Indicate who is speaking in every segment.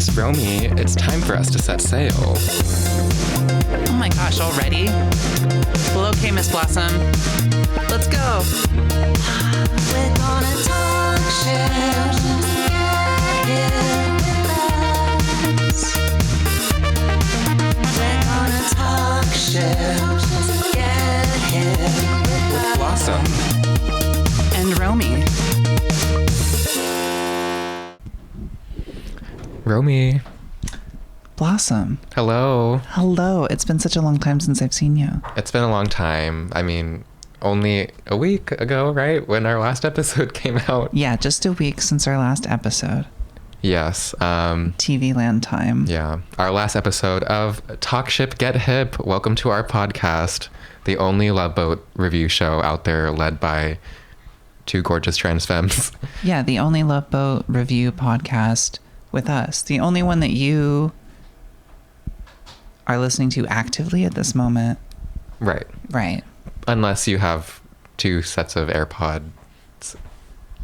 Speaker 1: Miss Romie, it's time for us to set sail.
Speaker 2: Oh my gosh, already? Well, okay, Miss Blossom. Let's go.
Speaker 3: We're gonna talk shit. Get with us. We're gonna talk shit. Get here
Speaker 1: With Blossom
Speaker 2: And Romie.
Speaker 1: Romie.
Speaker 2: Blossom.
Speaker 1: Hello.
Speaker 2: Hello. It's been such a long time since I've seen you.
Speaker 1: It's been a long time. I mean, only a week ago, right? When our last episode came out.
Speaker 2: Yeah, just a week since our last episode.
Speaker 1: Yes.
Speaker 2: TV land time.
Speaker 1: Yeah. Our last episode of Talk Ship Get Hip. Welcome to our podcast, the only Love Boat review show out there led by two gorgeous trans femmes.
Speaker 2: Yeah, the only Love Boat review podcast with us. The only one that you are listening to actively at this moment.
Speaker 1: Right.
Speaker 2: Right.
Speaker 1: Unless you have two sets of AirPods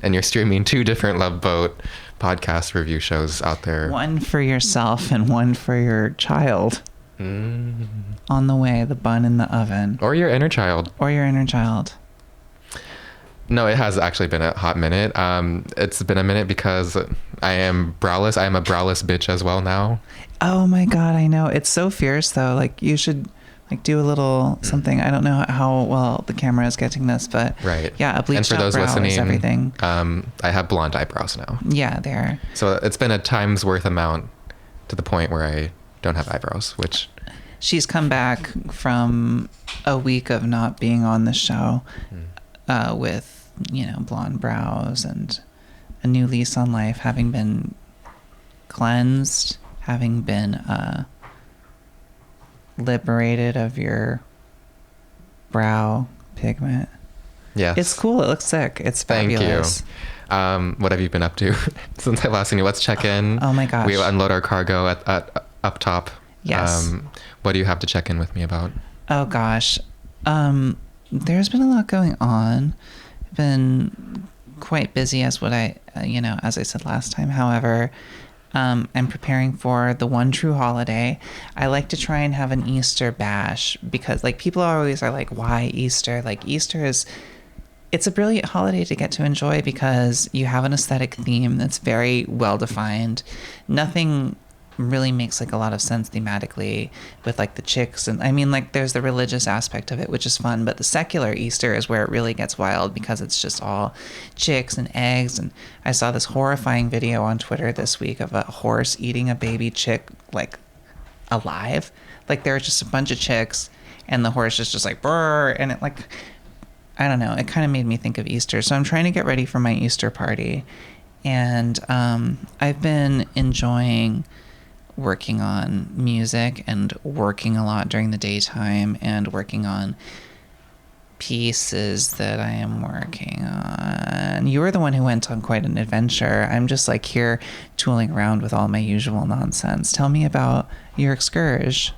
Speaker 1: and you're streaming two different Love Boat podcast review shows out there.
Speaker 2: One for yourself and one for your child. On the way, the bun in the oven.
Speaker 1: Or your inner child.
Speaker 2: Or your inner child.
Speaker 1: No, it has actually been a hot minute. It's been a minute because I am browless. I am a browless bitch as well now.
Speaker 2: Oh my God, I know. It's so fierce though. Like you should like do a little something. I don't know how well the camera is getting this, but
Speaker 1: right.
Speaker 2: Yeah, a bleached
Speaker 1: and for
Speaker 2: out
Speaker 1: those
Speaker 2: brow
Speaker 1: listening,
Speaker 2: is everything.
Speaker 1: I have blonde eyebrows now.
Speaker 2: Yeah, they are.
Speaker 1: So it's been a time's worth amount to the point where I don't have eyebrows, which...
Speaker 2: She's come back from a week of not being on the show with, you know, blonde brows and a new lease on life, having been cleansed, having been liberated of your brow pigment.
Speaker 1: Yes.
Speaker 2: It's cool. It looks sick. It's fabulous.
Speaker 1: Thank you. What have you been up to since I last seen you? Let's check in.
Speaker 2: Oh my gosh.
Speaker 1: We unload our cargo at up top.
Speaker 2: Yes.
Speaker 1: What do you have to check in with me about?
Speaker 2: Oh gosh. There's been a lot going on. I've been quite busy as as I said last time. However, I'm preparing for the one true holiday. I like to try and have an Easter bash because like people are like, why Easter? Like it's a brilliant holiday to get to enjoy because you have an aesthetic theme that's very well defined. Nothing really makes like a lot of sense thematically with like the chicks, and I mean like there's the religious aspect of it, which is fun, but the secular Easter is where it really gets wild because it's just all chicks and eggs. And I saw this horrifying video on Twitter this week of a horse eating a baby chick like alive. Like there are just a bunch of chicks and the horse is just like brr, and it like I don't know, it kind of made me think of Easter. So I'm trying to get ready for my Easter party, and I've been enjoying working on music and working a lot during the daytime and working on pieces that I am working on. You were the one who went on quite an adventure. I'm just like here tooling around with all my usual nonsense. Tell me about your excursion.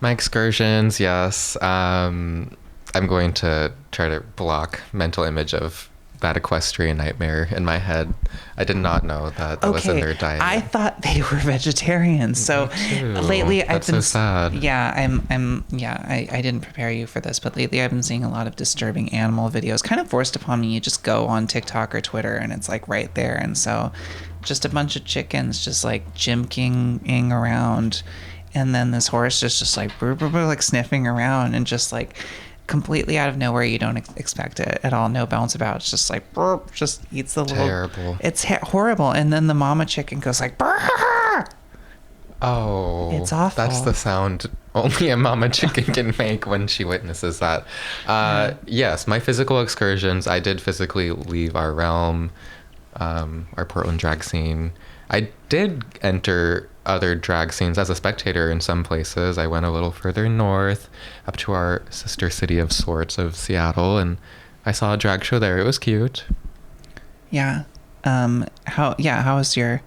Speaker 1: My excursions, yes. I'm going to try to block mental image of that equestrian nightmare in my head. I did not know that was in their diet.
Speaker 2: I thought they were vegetarians. So lately I've been
Speaker 1: so sad.
Speaker 2: Yeah, I didn't prepare you for this, but lately I've been seeing a lot of disturbing animal videos kind of forced upon me. You just go on TikTok or Twitter and it's like right there. And so just a bunch of chickens just like jimking around, and then this horse just like like sniffing around and just like completely out of nowhere. You don't expect it at all. No bounce about. It's just like burp, just eats the little.
Speaker 1: Terrible.
Speaker 2: It's horrible. And then the mama chicken goes like burr.
Speaker 1: Oh,
Speaker 2: it's awful.
Speaker 1: That's the sound only a mama chicken can make when she witnesses that. Yes, my physical excursions. I did physically leave our realm, our Portland drag scene. I did enter other drag scenes as a spectator in some places. I went a little further north, up to our sister city of sorts of Seattle, and I saw a drag show there. It was cute.
Speaker 2: Yeah. How was your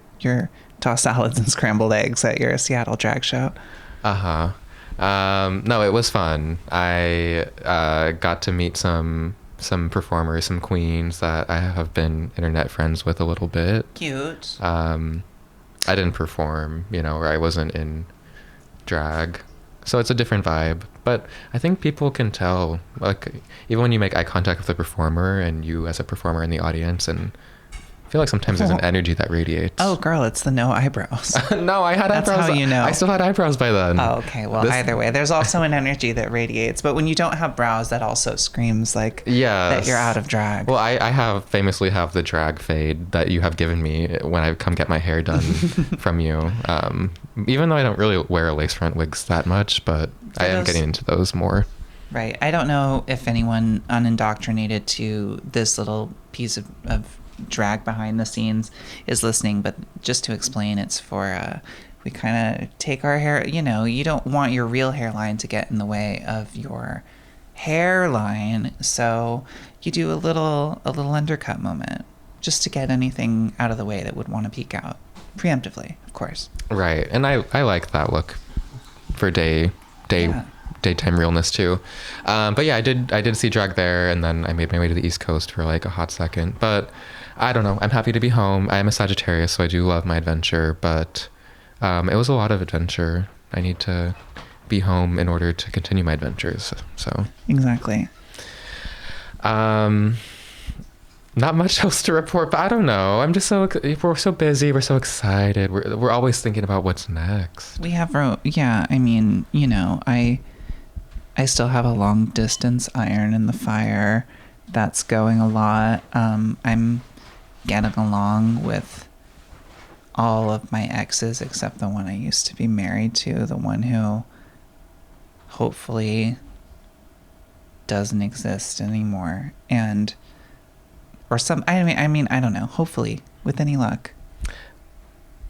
Speaker 2: tossed salads and scrambled eggs at your Seattle drag show?
Speaker 1: No, it was fun. I got to meet some performers, some queens that I have been internet friends with a little bit.
Speaker 2: Cute.
Speaker 1: I didn't perform, or I wasn't in drag. So it's a different vibe. But I think people can tell, like, even when you make eye contact with the performer and you as a performer in the audience, and I feel like sometimes there's an energy that radiates.
Speaker 2: Oh, girl, it's the no eyebrows.
Speaker 1: No, I had
Speaker 2: That's
Speaker 1: eyebrows.
Speaker 2: how you know.
Speaker 1: I still had eyebrows by then.
Speaker 2: Oh, okay. Well, either way, there's also an energy that radiates. But when you don't have brows, that also screams like that you're out of drag.
Speaker 1: Well, I famously have the drag fade that you have given me when I come get my hair done from you. Even though I don't really wear lace front wigs that much, but I am getting into those more.
Speaker 2: Right. I don't know if anyone unindoctrinated to this little piece of drag behind the scenes is listening, but just to explain, it's for we kind of take our hair, you don't want your real hairline to get in the way of your hairline, so you do a little undercut moment just to get anything out of the way that would want to peek out preemptively, of course.
Speaker 1: Right. And I like that look for daytime realness too. But yeah, I did see drag there, and then I made my way to the East Coast for like a hot second. But I don't know. I'm happy to be home. I am a Sagittarius, so I do love my adventure, but it was a lot of adventure. I need to be home in order to continue my adventures. So
Speaker 2: exactly.
Speaker 1: Not much else to report, but I don't know. I'm just we're so busy. We're so excited. We're always thinking about what's next.
Speaker 2: We have, I mean, I still have a long distance iron in the fire. That's going a lot. I'm getting along with all of my exes except the one I used to be married to, the one who hopefully doesn't exist anymore. I don't know, hopefully, with any luck.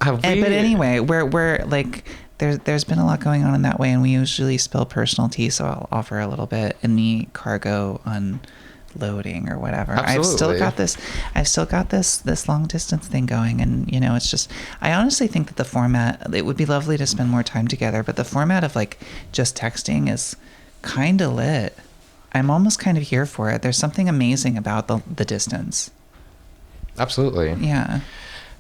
Speaker 2: But anyway, we're like, there's been a lot going on in that way, and we usually spill personal tea, so I'll offer a little bit in the cargo unloading or whatever.
Speaker 1: Absolutely.
Speaker 2: I've still got this long distance thing going, and it's just, I honestly think that the format, it would be lovely to spend more time together, but the format of like just texting is kind of lit. I'm almost kind of here for it. There's something amazing about the distance.
Speaker 1: Absolutely.
Speaker 2: Yeah.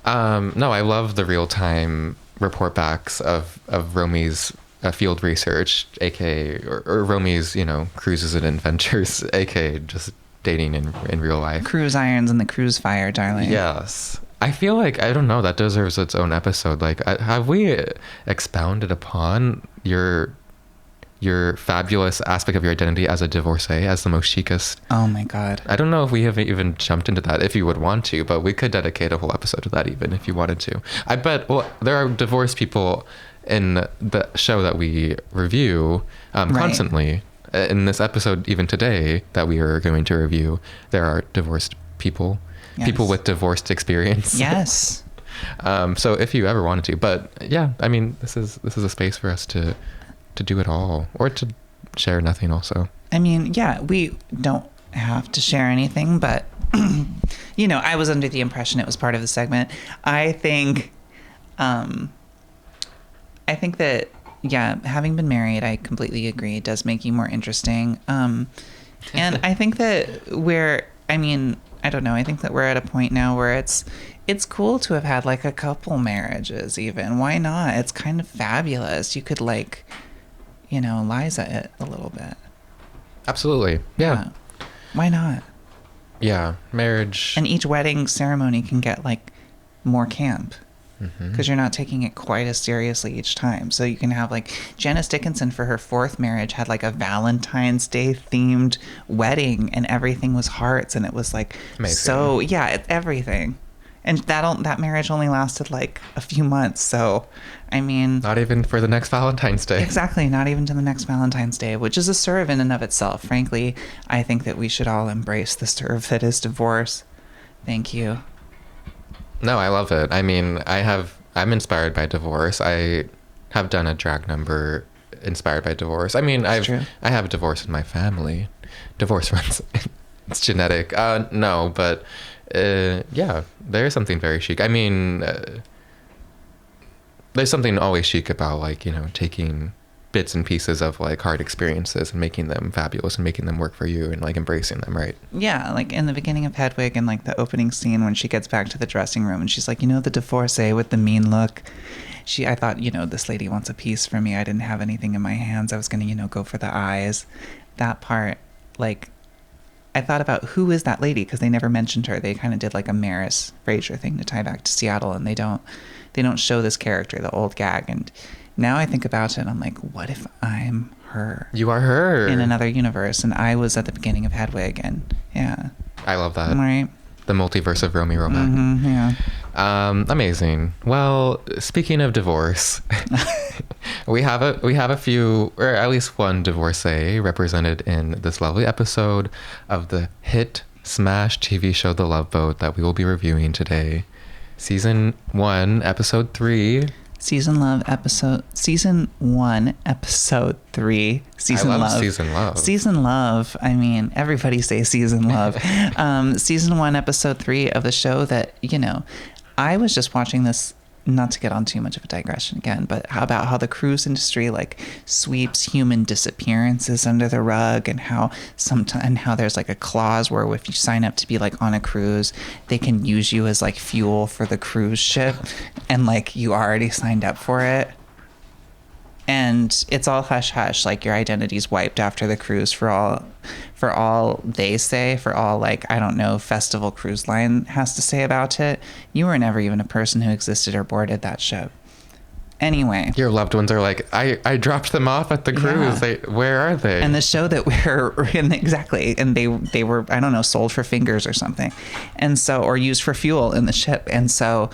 Speaker 1: No, I love the real-time report backs of Romie's field research, aka or Romie's, cruises and adventures, aka just dating in real life. Cruise
Speaker 2: irons and the cruise fire, darling.
Speaker 1: Yes. I feel like, I don't know, that deserves its own episode. Like, have we expounded upon your fabulous aspect of your identity as a divorcee, as the most chicest?
Speaker 2: Oh my God.
Speaker 1: I don't know if we have even jumped into that, if you would want to, but we could dedicate a whole episode to that even if you wanted to. I bet, well, there are divorced people in the show that we review constantly. In this episode, even today, that we are going to review, there are divorced people, people with divorced experience.
Speaker 2: Yes.
Speaker 1: So if you ever wanted to, but yeah, I mean, this is a space for us to do it all, or to share nothing also.
Speaker 2: I mean, yeah, we don't have to share anything, but I was under the impression it was part of the segment. I think that, yeah, having been married, I completely agree, it does make you more interesting. And I think that I don't know, I think that we're at a point now where it's cool to have had like a couple marriages even. Why not? It's kind of fabulous. You could like, Liza it a little bit.
Speaker 1: Absolutely. Yeah.
Speaker 2: Why not?
Speaker 1: Yeah. Marriage.
Speaker 2: And each wedding ceremony can get like more camp because you're not taking it quite as seriously each time. So you can have like Janice Dickinson for her 4th marriage had like a Valentine's Day themed wedding, and everything was hearts, and it was like amazing. So yeah, it's everything. And that marriage only lasted like a few months. So, I mean...
Speaker 1: Not even for the next Valentine's Day.
Speaker 2: Exactly. Not even to the next Valentine's Day, which is a serve in and of itself. Frankly, I think that we should all embrace the serve that is divorce. Thank you.
Speaker 1: No, I love it. I mean, I'm inspired by divorce. I have done a drag number inspired by divorce. I mean, I have divorce in my family. Divorce runs... It's genetic. No, but... yeah, there is something very chic. I mean, there's something always chic about, like, taking bits and pieces of like hard experiences and making them fabulous and making them work for you and like embracing them, right?
Speaker 2: Yeah, like in the beginning of Hedwig and like the opening scene when she gets back to the dressing room and she's like, you know, the divorcee with the mean look. I thought, you know, this lady wants a piece from me. I didn't have anything in my hands. I was going to, you know, go for the eyes. That part, like, I thought about who is that lady, because they never mentioned her. They kind of did like a Maris Fraser thing to tie back to Seattle, and they don't show this character, the old gag. And now I think about it and I'm like, what if I'm her?
Speaker 1: You are her.
Speaker 2: In another universe, and I was at the beginning of Hedwig, and yeah.
Speaker 1: I love that.
Speaker 2: Right.
Speaker 1: The multiverse of Romie Romak.
Speaker 2: Mm-hmm, yeah.
Speaker 1: Amazing. Well, speaking of divorce, we have a few, or at least one divorcee represented in this lovely episode of the hit smash TV show The Love Boat that we will be reviewing today. Season 1, episode 3.
Speaker 2: Season 1, episode 3. Season
Speaker 1: I love
Speaker 2: Love.
Speaker 1: Season Love.
Speaker 2: Season Love. I mean, everybody says Season Love. Season 1, episode 3 of the show that, you know, I was just watching this, not to get on too much of a digression again, but about how the cruise industry like sweeps human disappearances under the rug, and how there's like a clause where if you sign up to be like on a cruise, they can use you as like fuel for the cruise ship, and like you already signed up for it. And it's all hush hush, like your identity's wiped after the cruise for all they say, for all like, I don't know, Festival Cruise Line has to say about it. You were never even a person who existed or boarded that ship. Anyway.
Speaker 1: Your loved ones are like, I dropped them off at the cruise.
Speaker 2: Yeah.
Speaker 1: Where are they?
Speaker 2: And the show that we're in, exactly. And they were, I don't know, sold for fingers or something. And so, or used for fuel in the ship. And so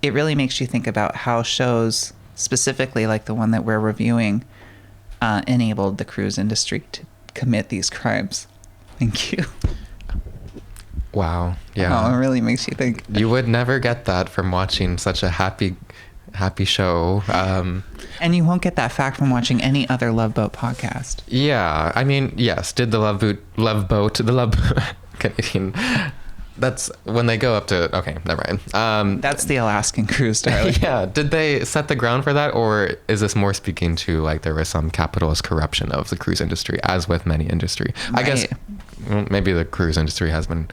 Speaker 2: it really makes you think about how shows, specifically like the one that we're reviewing, enabled the cruise industry to commit these crimes. Thank you.
Speaker 1: Wow. Yeah.
Speaker 2: Oh, it really makes you think.
Speaker 1: You would never get that from watching such a happy show.
Speaker 2: And you won't get that fact from watching any other Love Boat podcast.
Speaker 1: Yeah. I mean, yes. Did the Love Boat, Canadian. That's when they go up to, okay, never mind.
Speaker 2: That's the Alaskan cruise, darling.
Speaker 1: Yeah. Did they set the ground for that? Or is this more speaking to like there was some capitalist corruption of the cruise industry, as with many industry?
Speaker 2: Right.
Speaker 1: I guess maybe the cruise industry has been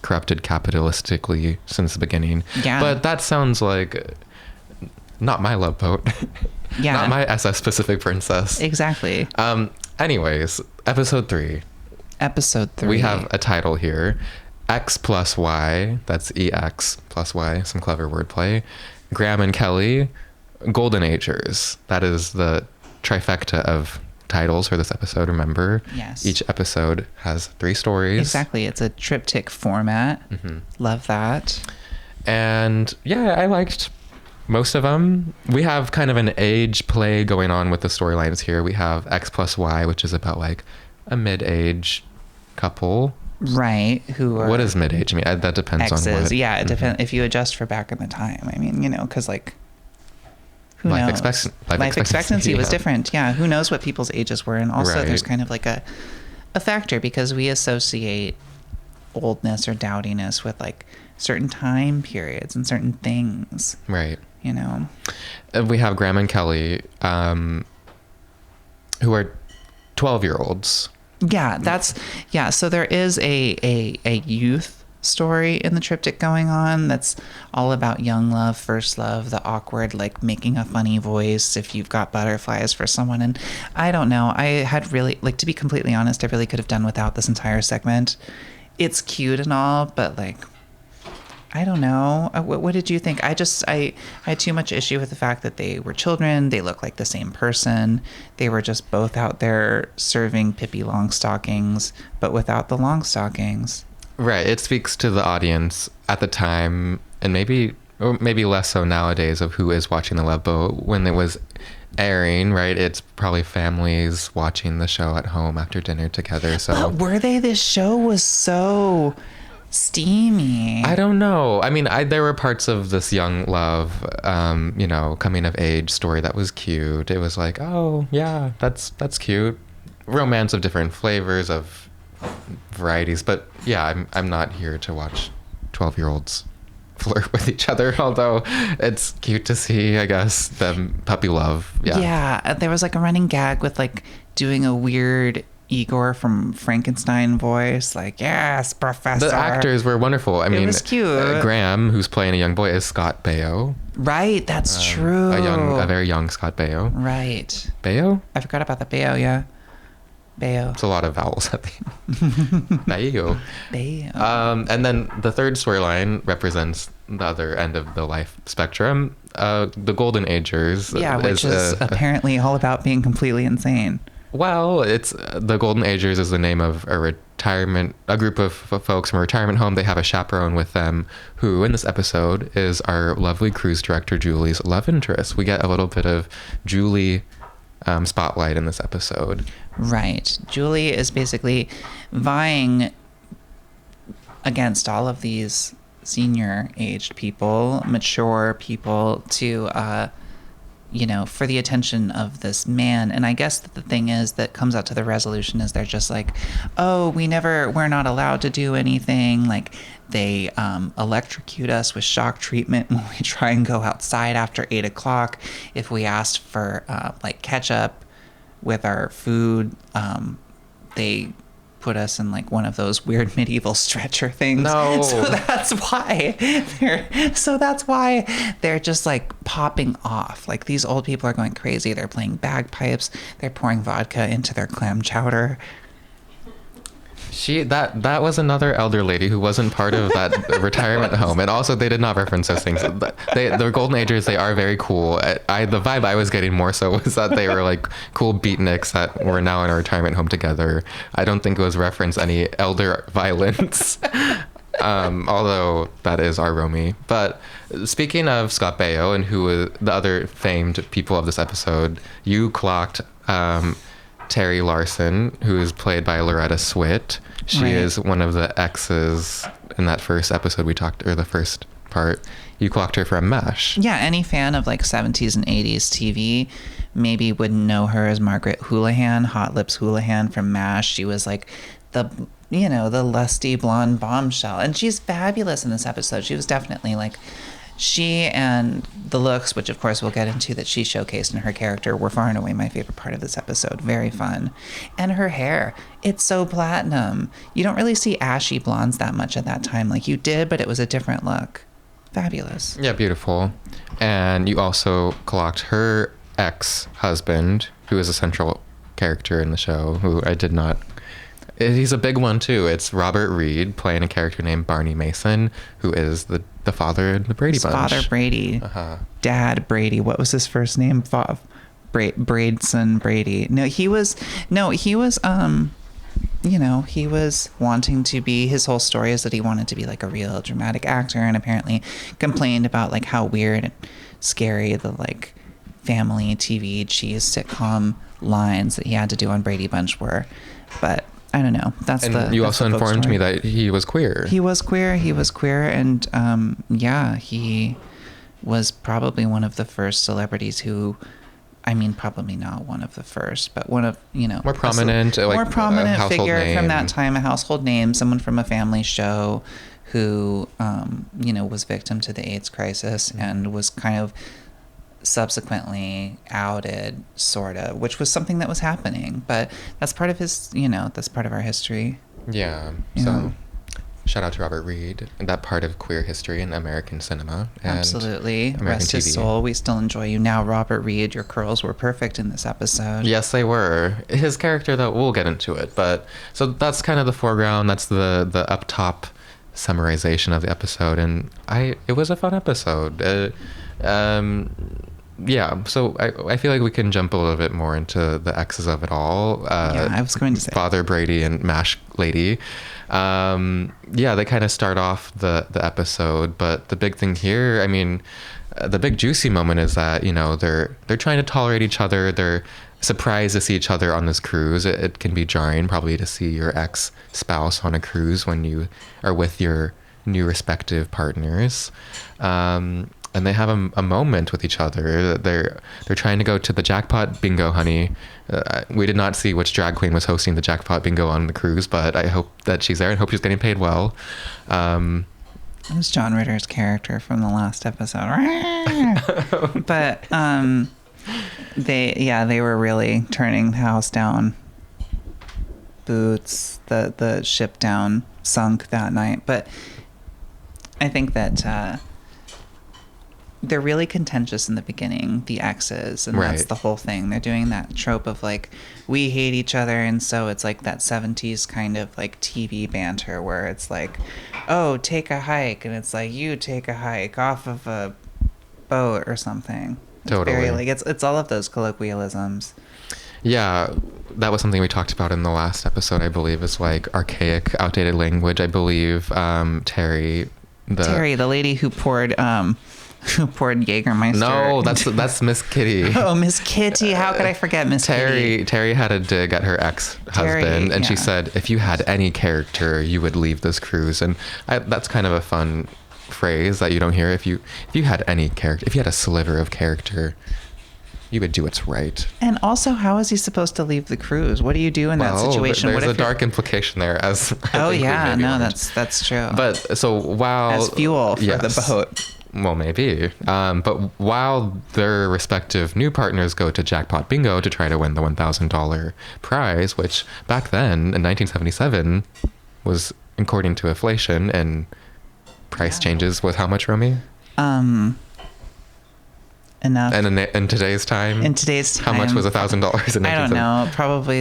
Speaker 1: corrupted capitalistically since the beginning.
Speaker 2: Yeah.
Speaker 1: But that sounds like not my Love Boat.
Speaker 2: Yeah.
Speaker 1: Not my SS Pacific Princess.
Speaker 2: Exactly.
Speaker 1: Anyways, episode 3.
Speaker 2: Episode 3.
Speaker 1: We have a title here. X plus Y, that's EX plus Y, some clever wordplay. Graham and Kelly, Golden Agers. That is the trifecta of titles for this episode, remember?
Speaker 2: Yes.
Speaker 1: Each episode has 3 stories.
Speaker 2: Exactly. It's a triptych format.
Speaker 1: Mm-hmm.
Speaker 2: Love that.
Speaker 1: And yeah, I liked most of them. We have kind of an age play going on with the storylines here. We have X plus Y, which is about like a mid-age couple.
Speaker 2: Right. Who are
Speaker 1: What does mid-age mean? That depends
Speaker 2: exes.
Speaker 1: on what.
Speaker 2: Yeah, it depends. If you adjust for back in the time, I mean, you know, because like, who
Speaker 1: Life
Speaker 2: knows?
Speaker 1: life
Speaker 2: expectancy was
Speaker 1: yeah.
Speaker 2: different. Yeah. Who knows what people's ages were? And also
Speaker 1: Right.
Speaker 2: there's kind of like a factor, because we associate oldness or dowdiness with like certain time periods and certain things,
Speaker 1: Right.
Speaker 2: you know?
Speaker 1: We have Graham and Kelly, who are 12-year-olds.
Speaker 2: Yeah, so there is a youth story in the triptych going on that's all about young love, first love, the awkward, like making a funny voice if you've got butterflies for someone. And I don't know, I had really, like, to be completely honest, I really could have done without this entire segment. It's cute and all, but like, I don't know. What did you think? I had too much issue with the fact that they were children. They look like the same person. They were just both out there serving Pippi Longstockings, but without the Longstockings.
Speaker 1: Right. It speaks to the audience at the time, and maybe less so nowadays, of who is watching The Love Boat when it was airing, right? It's probably families watching the show at home after dinner together. So
Speaker 2: But were they? This show was so steamy.
Speaker 1: I don't know. I mean, there were parts of this young love, you know, coming of age story that was cute. It was like, oh yeah, that's cute. Romance of different flavors, of varieties, but yeah, I'm not here to watch 12-year-olds flirt with each other, although it's cute to see, I guess, them puppy love.
Speaker 2: Yeah, there was like a running gag with like doing a weird Igor from Frankenstein voice, like, yes, Professor.
Speaker 1: The actors were wonderful. I mean,
Speaker 2: was cute.
Speaker 1: Graham, who's playing a young boy, is Scott Baio.
Speaker 2: Right, that's true.
Speaker 1: A very young Scott Baio.
Speaker 2: Right.
Speaker 1: Baio?
Speaker 2: I forgot about the Baio, yeah. Baio.
Speaker 1: It's a lot of vowels at the end. Baio.
Speaker 2: Baio.
Speaker 1: And then the third storyline represents the other end of the life spectrum. The Golden Agers.
Speaker 2: Yeah, which is apparently all about being completely insane.
Speaker 1: Well, it's the Golden Agers is the name of a group of folks from a retirement home. They have a chaperone with them who, in this episode, is our lovely cruise director Julie's love interest. We get a little bit of Julie spotlight in this episode.
Speaker 2: Right. Julie is basically vying against all of these senior-aged people, mature people, to for the attention of this man. And I guess that the thing is that comes out to the resolution is they're just like, oh, we're not allowed to do anything. Like, they electrocute us with shock treatment when we try and go outside after 8 o'clock. If we asked for like ketchup with our food, they put us in like one of those weird medieval stretcher things.
Speaker 1: No.
Speaker 2: So that's why they're just like popping off. Like, these old people are going crazy. They're playing bagpipes. They're pouring vodka into their clam chowder.
Speaker 1: That was another elder lady who wasn't part of that retirement home, and also they did not reference those things. The Golden Agers, they are very cool. The vibe I was getting more so was that they were like cool beatniks that were now in a retirement home together. I don't think it was reference any elder violence, although that is our Romie. But speaking of Scott Baio and who the other famed people of this episode, you clocked Terry Larson, who is played by Loretta Swit. She
Speaker 2: Right.
Speaker 1: is one of the exes in that first episode the first part. You clocked her from MASH.
Speaker 2: Yeah, any fan of like 70s and 80s TV maybe wouldn't know her as Margaret Houlihan, Hot Lips Houlihan from MASH. She was like the lusty blonde bombshell. And she's fabulous in this episode. She was definitely like, she and the looks, which of course we'll get into, that she showcased in her character, were far and away my favorite part of this episode. Very fun. And her hair, it's so platinum. You don't really see ashy blondes that much at that time. Like, you did, but it was a different look. Fabulous.
Speaker 1: Yeah, beautiful. And you also clocked her ex-husband, who is a central character in the show, who I did not... He's a big one, too. It's Robert Reed playing a character named Barney Mason, who is the father in the Brady Bunch.
Speaker 2: Father Brady. Dad Brady. What was his first name? Braidson Brady. He was wanting to be, his whole story is that he wanted to be like a real dramatic actor, and apparently complained about like how weird and scary the like family TV cheese sitcom lines that he had to do on Brady Bunch were. But I don't know.
Speaker 1: You also informed me that he was queer.
Speaker 2: He was queer, and he was probably one of the first celebrities who, I mean, probably not one of the first, but one of,
Speaker 1: more prominent
Speaker 2: figure
Speaker 1: name
Speaker 2: from that time, a household name, someone from a family show who, was victim to the AIDS crisis and was kind of subsequently outed, sort of, which was something that was happening. But that's part of his, that's part of our history.
Speaker 1: Yeah. So shout out to Robert Reed and that part of queer history in American cinema. And
Speaker 2: absolutely.
Speaker 1: American
Speaker 2: Rest his
Speaker 1: TV.
Speaker 2: soul. We still enjoy you now, Robert Reed. Your curls were perfect in this episode.
Speaker 1: Yes, they were. His character, though, we'll get into it. But so that's kind of the foreground. That's the up top summarization of the episode. And it was a fun episode. Yeah, so I feel like we can jump a little bit more into the exes of it all.
Speaker 2: I was going to say
Speaker 1: Father Brady and MASH lady. They kind of start off the episode, but the big thing here, I mean, the big juicy moment is that, they're trying to tolerate each other. They're surprised to see each other on this cruise. It can be jarring probably to see your ex-spouse on a cruise when you are with your new respective partners. And they have a moment with each other. They're trying to go to the jackpot bingo, honey. We did not see which drag queen was hosting the jackpot bingo on the cruise, but I hope that she's there and hope she's getting paid well.
Speaker 2: It was John Ritter's character from the last episode. But they were really turning the house down. Boots, the ship down, sunk that night. But I think that they're really contentious in the beginning, the exes, and that's the whole thing. They're doing that trope of like, we hate each other, and so it's like that 70s kind of like TV banter where it's like, oh, take a hike, and it's like, you take a hike off of a boat or something. It's
Speaker 1: Totally.
Speaker 2: very, like, it's all of those colloquialisms.
Speaker 1: Yeah, that was something we talked about in the last episode, I believe, is like archaic, outdated language. I believe Terry,
Speaker 2: the lady who poured Jägermeister.
Speaker 1: No, that's Miss Kitty.
Speaker 2: Oh, Miss Kitty. How could I forget Miss Kitty?
Speaker 1: Terry had a dig at her ex-husband, and she said, if you had any character, you would leave this cruise. And that's kind of a fun phrase that you don't hear. If you had any character, if you had a sliver of character, you would do what's right.
Speaker 2: And also, how is he supposed to leave the cruise? What do you do in that situation?
Speaker 1: There's a dark implication there, as
Speaker 2: that's true.
Speaker 1: But so while
Speaker 2: as fuel for the boat.
Speaker 1: Well, maybe. But while their respective new partners go to Jackpot Bingo to try to win the $1,000 prize, which back then in 1977 was, according to inflation and price changes, was how much, Romie?
Speaker 2: Enough.
Speaker 1: And in today's time? In today's time. How much was $1,000 in 1977?
Speaker 2: I don't know. Probably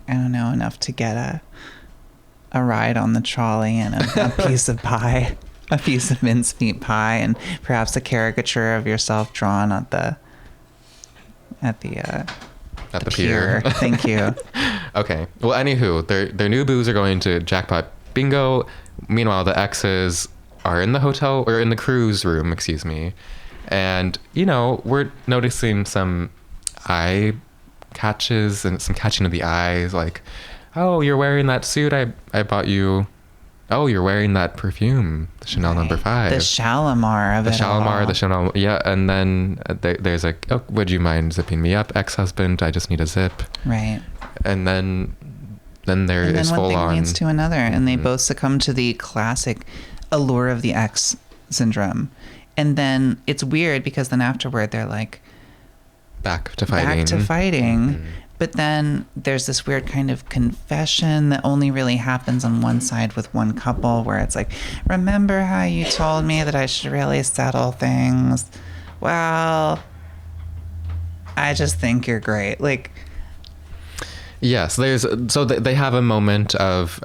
Speaker 2: enough to get a ride on the trolley and a piece of pie. A piece of mincemeat pie, and perhaps a caricature of yourself drawn at the pier. Thank you.
Speaker 1: Okay. Well, anywho, their new boos are going to Jackpot Bingo. Meanwhile, the exes are in the hotel, or in the cruise room, excuse me. And, we're noticing some eye catches and some catching of the eyes, like, oh, you're wearing that suit I bought you. Oh, you're wearing that perfume, the Chanel No. 5.
Speaker 2: The Shalimar of it all.
Speaker 1: The Chanel, yeah. And then there's like, oh, would you mind zipping me up, ex-husband? I just need a zip.
Speaker 2: Right.
Speaker 1: And then there is full on.
Speaker 2: one thing leads to another, and they both succumb to the classic allure of the ex syndrome. And then it's weird because then afterward they're like,
Speaker 1: back to fighting.
Speaker 2: Mm-hmm. But then there's this weird kind of confession that only really happens on one side with one couple, where it's like, remember how you told me that I should really settle things? Well, I just think you're great. Like,
Speaker 1: yes, they have a moment of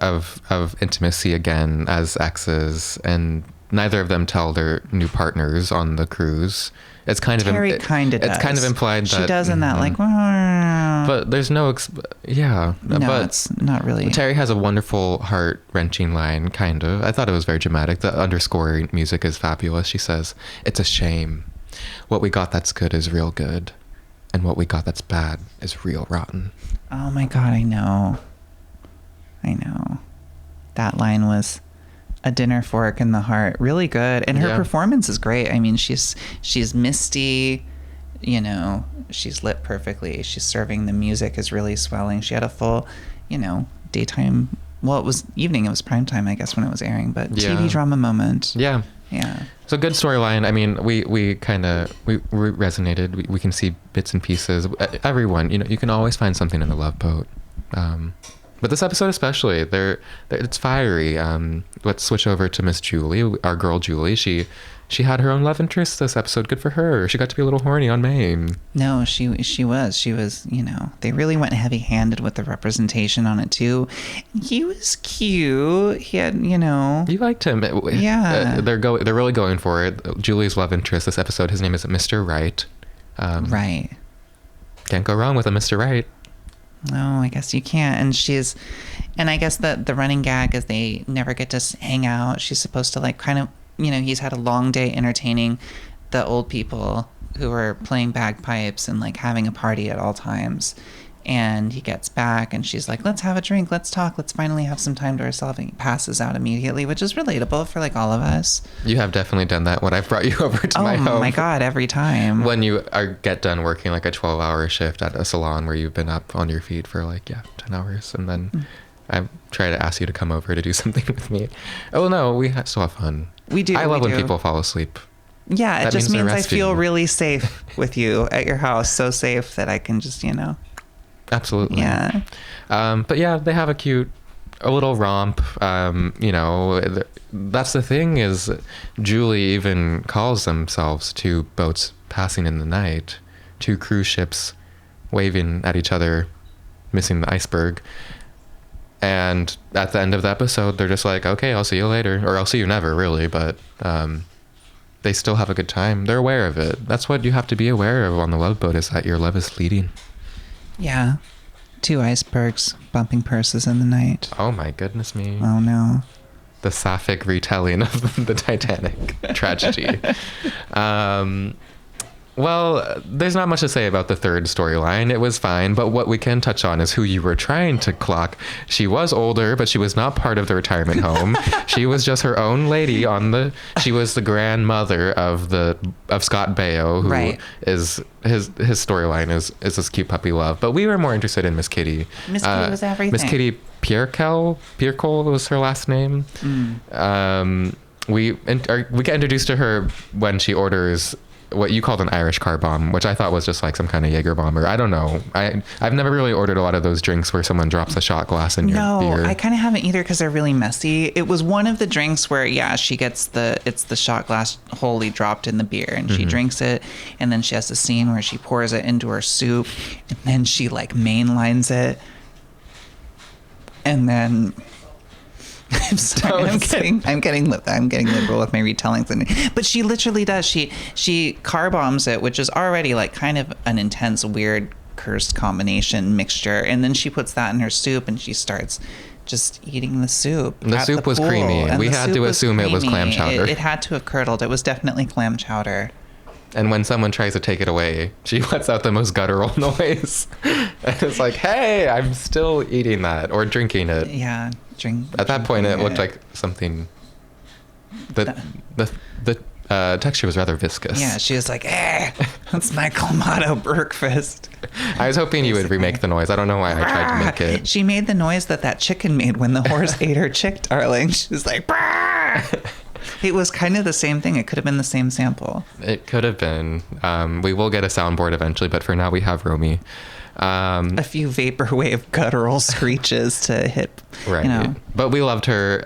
Speaker 1: intimacy again as exes, and neither of them tell their new partners on the cruise. It's kind of
Speaker 2: Terry kind of does.
Speaker 1: It's kind of implied that
Speaker 2: she does in that, like,
Speaker 1: but there's no
Speaker 2: no,
Speaker 1: but
Speaker 2: it's not really.
Speaker 1: Terry has a wonderful heart-wrenching line, kind of. I thought it was very dramatic. The underscoring music is fabulous. She says, "It's a shame. What we got that's good is real good, and what we got that's bad is real rotten."
Speaker 2: Oh my God, I know. That line was a dinner fork in the heart. Really good. And her performance is great. I mean, she's misty, she's lit perfectly. She's serving, the music is really swelling. She had a full, daytime, well, it was evening, it was prime time, I guess, when it was airing, but TV drama moment.
Speaker 1: Yeah.
Speaker 2: Yeah.
Speaker 1: So good storyline. I mean, we resonated. We can see bits and pieces. Everyone, you can always find something in the Love Boat. But this episode especially, it's fiery. Let's switch over to Miss Julie, our girl Julie. She had her own love interest this episode. Good for her. She got to be a little horny on Maine.
Speaker 2: No, she was. They really went heavy-handed with the representation on it too. He was cute. He had,
Speaker 1: You liked him.
Speaker 2: Yeah.
Speaker 1: They're really going for it. Julie's love interest this episode, his name is Mr. Right.
Speaker 2: Right.
Speaker 1: Can't go wrong with a Mr. Right.
Speaker 2: No, I guess you can't. And I guess the running gag is they never get to hang out. She's supposed to like kind of, he's had a long day entertaining the old people who are playing bagpipes and like having a party at all times. And he gets back and she's like, let's have a drink. Let's talk. Let's finally have some time to ourselves. And he passes out immediately, which is relatable for like all of us.
Speaker 1: You have definitely done that when I've brought you over to my home.
Speaker 2: Oh my God, every time.
Speaker 1: When you get done working like a 12-hour shift at a salon where you've been up on your feet for 10 hours. And then I try to ask you to come over to do something with me. Oh no, we still have fun.
Speaker 2: We do.
Speaker 1: I love
Speaker 2: we
Speaker 1: when
Speaker 2: do.
Speaker 1: people fall asleep.
Speaker 2: Yeah, it
Speaker 1: That
Speaker 2: just
Speaker 1: means
Speaker 2: means
Speaker 1: they're
Speaker 2: I feel
Speaker 1: resting.
Speaker 2: really safe with you at your house. So safe that I can just,
Speaker 1: Absolutely.
Speaker 2: Yeah.
Speaker 1: But yeah, they have a little romp. That's the thing is Julie even calls themselves two boats passing in the night, two cruise ships waving at each other, missing the iceberg. And at the end of the episode, they're just like, okay, I'll see you later. Or I'll see you never, really. But they still have a good time. They're aware of it. That's what you have to be aware of on the Love Boat, is that your love is fleeting.
Speaker 2: Yeah. Two icebergs bumping purses in the night.
Speaker 1: Oh my goodness me.
Speaker 2: Oh no.
Speaker 1: The sapphic retelling of the Titanic tragedy. Well, there's not much to say about the third storyline. It was fine, but what we can touch on is who you were trying to clock. She was older, but she was not part of the retirement home. She was just her own lady she was the grandmother of Scott Baio, who
Speaker 2: Right.
Speaker 1: is his storyline is this cute puppy love. But we were more interested in Miss Kitty.
Speaker 2: Miss Kitty was everything.
Speaker 1: Miss Kitty Piercol was her last name. We get introduced to her when she orders what you called an Irish car bomb, which I thought was just like some kind of Jaeger bomb, or I don't know. I've never really ordered a lot of those drinks where someone drops a shot glass in your beer.
Speaker 2: No, I kind of haven't either because they're really messy. It was one of the drinks where, she gets it's the shot glass wholly dropped in the beer and she drinks it. And then she has the scene where she pours it into her soup and then she like mainlines it. And then I'm sorry, I'm getting liberal with my retellings, but she literally does. She car bombs it, which is already like kind of an intense, weird, cursed combination mixture, and then she puts that in her soup and she starts just eating the soup.
Speaker 1: The soup was creamy. We had to assume it was clam chowder.
Speaker 2: It had to have curdled. It was definitely clam chowder.
Speaker 1: And when someone tries to take it away, she lets out the most guttural noise. And it's like, hey, I'm still eating that or drinking it.
Speaker 2: Yeah,
Speaker 1: At that point, it looked like something. The texture was rather viscous.
Speaker 2: Yeah, she was like, that's my Clamato breakfast.
Speaker 1: I was hoping you would remake the noise. I don't know why I tried to make it.
Speaker 2: She made the noise that chicken made when the horse ate her chick, darling. She was like, it was kind of the same thing. It could have been the same sample.
Speaker 1: It could have been. We will get a soundboard eventually, but for now we have Romie.
Speaker 2: A few vaporwave guttural screeches to hit.
Speaker 1: Right. But we loved her.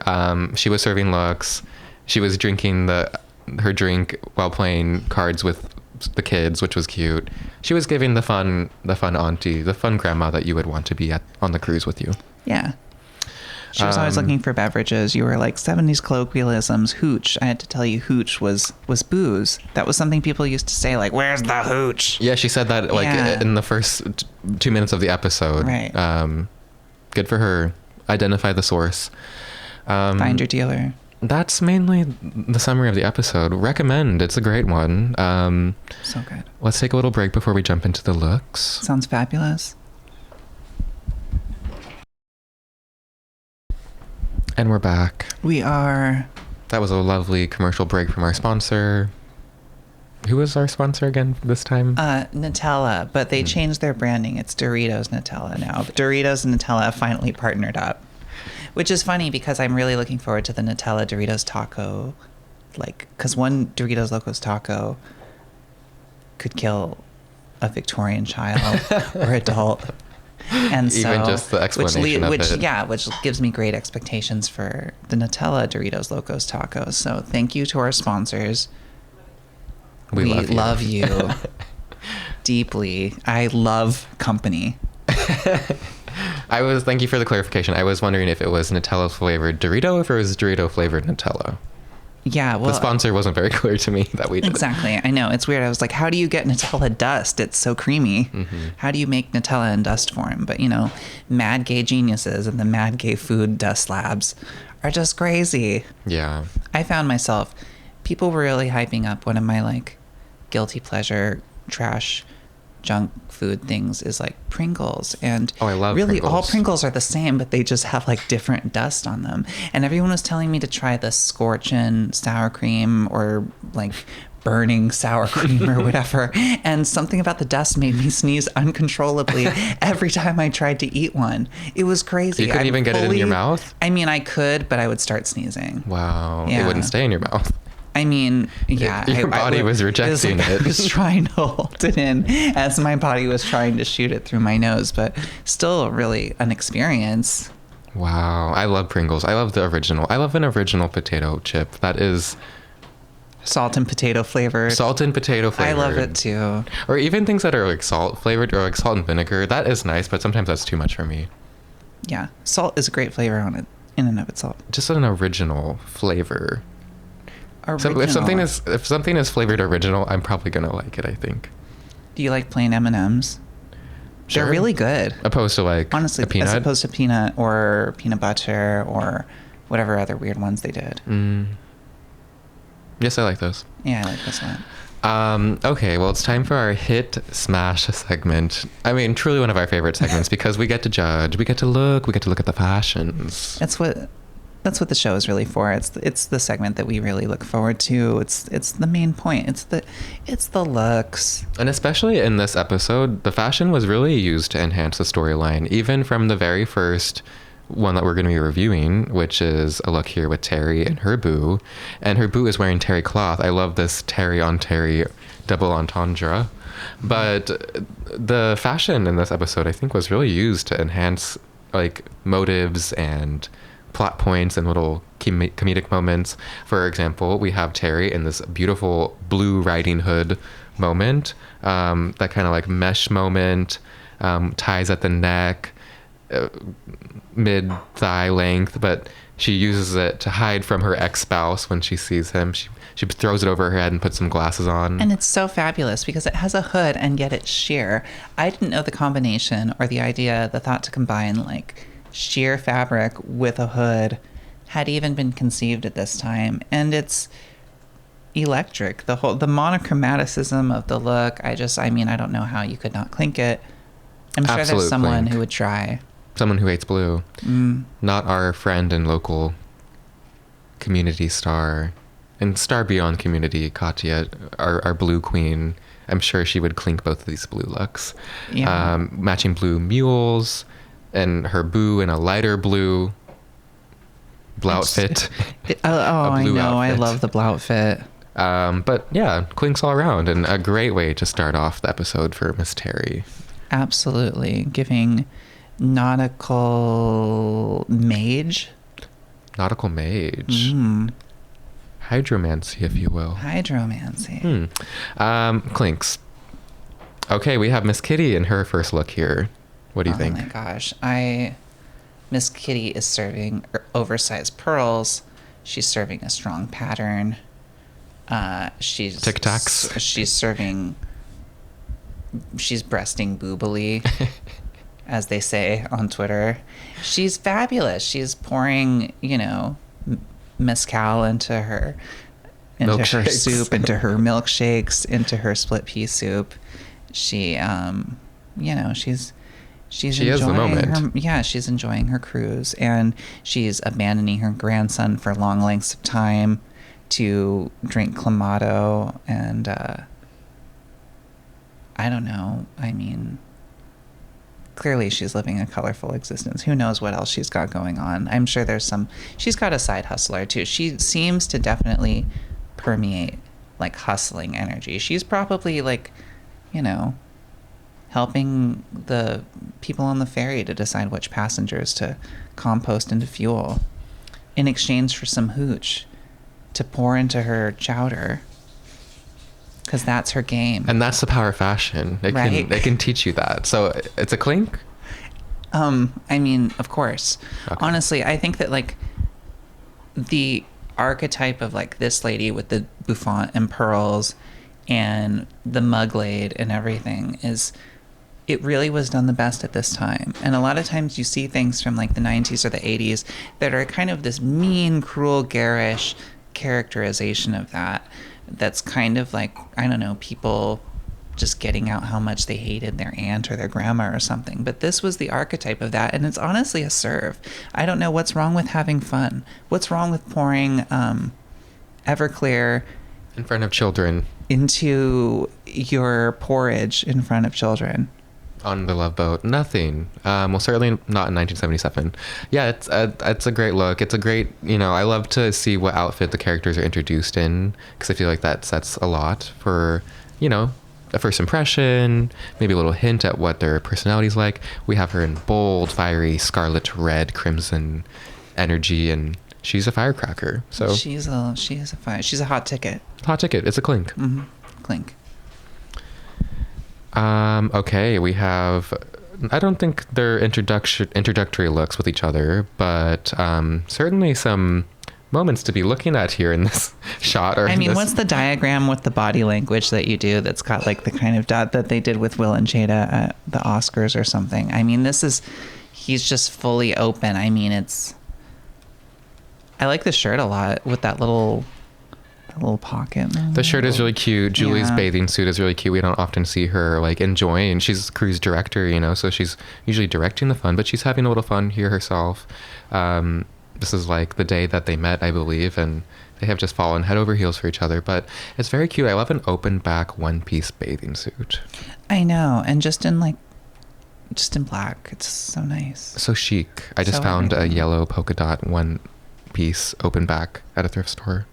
Speaker 1: She was serving looks. She was drinking her drink while playing cards with the kids, which was cute. She was giving the fun auntie, the fun grandma that you would want to be on the cruise with you.
Speaker 2: Yeah. She was always looking for beverages. You were like 70s colloquialisms. Hooch. I had to tell you, hooch was booze. That was something people used to say, like, "Where's the hooch?"
Speaker 1: Yeah, she said that in the first 2 minutes of the episode.
Speaker 2: Right.
Speaker 1: Good for her. Identify the source.
Speaker 2: Find your dealer.
Speaker 1: That's mainly the summary of the episode. Recommend. It's a great one.
Speaker 2: So good.
Speaker 1: Let's take a little break before we jump into the looks.
Speaker 2: Sounds fabulous.
Speaker 1: And we're back.
Speaker 2: We are.
Speaker 1: That was a lovely commercial break from our sponsor. Who was our sponsor again this time?
Speaker 2: Nutella, but they changed their branding. It's Doritos Nutella now. Doritos and Nutella have finally partnered up, which is funny because I'm really looking forward to the Nutella Doritos taco. Because one Doritos Locos taco could kill a Victorian child or adult. And so,
Speaker 1: even just the explanation of it.
Speaker 2: Yeah, which gives me great expectations for the Nutella Doritos Locos tacos. So thank you to our sponsors. We love you deeply. I love company.
Speaker 1: Thank you for the clarification. I was wondering if it was Nutella flavored Dorito or if it was Dorito flavored Nutella.
Speaker 2: Yeah, well,
Speaker 1: the sponsor wasn't very clear to me that we did.
Speaker 2: Exactly. I know. It's weird. I was like, how do you get Nutella dust? It's so creamy. Mm-hmm. How do you make Nutella in dust form? But, mad gay geniuses and the mad gay food dust labs are just crazy.
Speaker 1: Yeah.
Speaker 2: I found myself, people were really hyping up one of my, guilty pleasure trash junk food things is Pringles, and
Speaker 1: I love
Speaker 2: really
Speaker 1: Pringles.
Speaker 2: All Pringles are the same, but they just have different dust on them. And everyone was telling me to try the scorchin sour cream or burning sour cream or whatever. And something about the dust made me sneeze uncontrollably every time I tried to eat one. It was crazy.
Speaker 1: You couldn't even get it in your mouth?
Speaker 2: I mean, I could, but I would start sneezing.
Speaker 1: Wow.
Speaker 2: Yeah.
Speaker 1: It wouldn't stay in your mouth.
Speaker 2: I mean, yeah.
Speaker 1: Your body was rejecting it.
Speaker 2: I was trying to hold it in as my body was trying to shoot it through my nose, but still really an experience.
Speaker 1: Wow. I love Pringles. I love the original. I love an original potato chip. That is
Speaker 2: Salt and potato flavored.
Speaker 1: salt and potato flavored.
Speaker 2: I love it too.
Speaker 1: Or even things that are like salt flavored or like salt and vinegar. That is nice, but sometimes that's too much for me.
Speaker 2: Yeah. Salt is a great flavor on it in and of itself.
Speaker 1: Just an original flavor.
Speaker 2: Original.
Speaker 1: If something is flavored original, I'm probably gonna like it, I think.
Speaker 2: Do you like plain M&Ms?
Speaker 1: Sure.
Speaker 2: They're really good.
Speaker 1: Opposed to like
Speaker 2: Honestly,
Speaker 1: a peanut.
Speaker 2: as opposed to peanut or peanut butter or whatever other weird ones they did.
Speaker 1: Yes, I like those.
Speaker 2: Yeah, I like this one.
Speaker 1: Okay, well, it's time for our hit smash segment. I mean, truly one of our favorite segments because we get to judge, we get to look at the fashions.
Speaker 2: That's what the show is really for. It's the segment that we really look forward to. It's the main point. It's the looks.
Speaker 1: And especially in this episode, the fashion was really used to enhance the storyline, even from the very first one that we're going to be reviewing, which is a look here with Terry and her boo. And her boo is wearing terry cloth. I love this Terry on Terry double entendre. But the fashion in this episode, I think, was really used to enhance like motives and plot points and little comedic moments. For example, we have Terry in this beautiful blue riding hood moment, that kind of like mesh moment, ties at the neck, mid thigh length, but she uses it to hide from her ex-spouse when she sees him. She throws it over her head and puts some glasses on.
Speaker 2: And it's so fabulous because it has a hood and yet it's sheer. I didn't know the combination or the thought to combine like sheer fabric with a hood had even been conceived at this time. And it's electric. The monochromaticism of the look. I don't know how you could not clink it. I'm sure
Speaker 1: Absolute
Speaker 2: there's someone
Speaker 1: clink.
Speaker 2: who would try.
Speaker 1: Someone who hates blue. Not our friend and local community star and star beyond community, Katya, our blue queen. I'm sure she would clink both of these blue looks.
Speaker 2: Yeah.
Speaker 1: Matching blue mules and her boo in a lighter blue outfit.
Speaker 2: I
Speaker 1: blue
Speaker 2: know. I
Speaker 1: outfit.
Speaker 2: love the outfit.
Speaker 1: But yeah, clinks all around and a great way to start off the episode for Miss Terry.
Speaker 2: Absolutely. Giving nautical mage.
Speaker 1: Nautical mage. Hydromancy, if you will.
Speaker 2: Hydromancy.
Speaker 1: Clinks. Okay, we have Miss Kitty in her first look here. What do you think?
Speaker 2: Oh my gosh. Miss Kitty is serving oversized pearls. She's serving a strong pattern. She's
Speaker 1: Tic Tacs.
Speaker 2: She's breasting boobily, as they say on Twitter. She's fabulous. She's pouring, mezcal into her
Speaker 1: Milkshakes.
Speaker 2: soup, into her milkshakes, into her split pea soup. She, she's
Speaker 1: She is the
Speaker 2: enjoying
Speaker 1: moment.
Speaker 2: she's enjoying her cruise, and she's abandoning her grandson for long lengths of time to drink Clamato, and I don't know. I mean, clearly she's living a colorful existence. Who knows what else she's got going on? I'm sure she's got a side hustler too. She seems to definitely permeate like hustling energy. She's probably like, helping the people on the ferry to decide which passengers to compost into fuel in exchange for some hooch to pour into her chowder. Because that's her game.
Speaker 1: And that's the power of fashion. It can teach you that. So it's a clink?
Speaker 2: I mean, of course.
Speaker 1: Okay.
Speaker 2: Honestly, I think that like the archetype of like this lady with the bouffant and pearls and the mugglade and everything it really was done the best at this time. And a lot of times you see things from like the 90s or the 80s that are kind of this mean, cruel, garish characterization of that's kind of like, I don't know, people just getting out how much they hated their aunt or their grandma or something. But this was the archetype of that, and it's honestly a serve. I don't know what's wrong with having fun. What's wrong with pouring Everclear
Speaker 1: In front of children.
Speaker 2: into your porridge in front of children?
Speaker 1: On the Love Boat, nothing. Well, certainly not in 1977. Yeah, it's a great look. It's a great, I love to see what outfit the characters are introduced in, because I feel like that sets a lot for, a first impression, maybe a little hint at what their personality's like. We have her in bold, fiery, scarlet, red, crimson energy, and she's a firecracker. So
Speaker 2: She's a hot ticket.
Speaker 1: hot ticket. It's a clink.
Speaker 2: Mm-hmm. Clink.
Speaker 1: Okay, we have, I don't think they're introductory looks with each other, but certainly some moments to be looking at here in this shot. Or
Speaker 2: What's the diagram with the body language that you do that's got like the kind of dot that they did with Will and Jada at the Oscars or something? He's just fully open. I like the shirt a lot with that little pocket.
Speaker 1: The shirt is really cute. Julie's
Speaker 2: Yeah.
Speaker 1: bathing suit is really cute. We don't often see her like enjoying. She's cruise director, so she's usually directing the fun, but she's having a little fun here herself. This is like the day that they met, I believe, and they have just fallen head over heels for each other. But it's very cute. I love an open back one-piece bathing suit.
Speaker 2: I know, and just in black, it's so nice.
Speaker 1: So chic. I just
Speaker 2: So
Speaker 1: found a
Speaker 2: everything.
Speaker 1: yellow polka dot one-piece open back at a thrift store.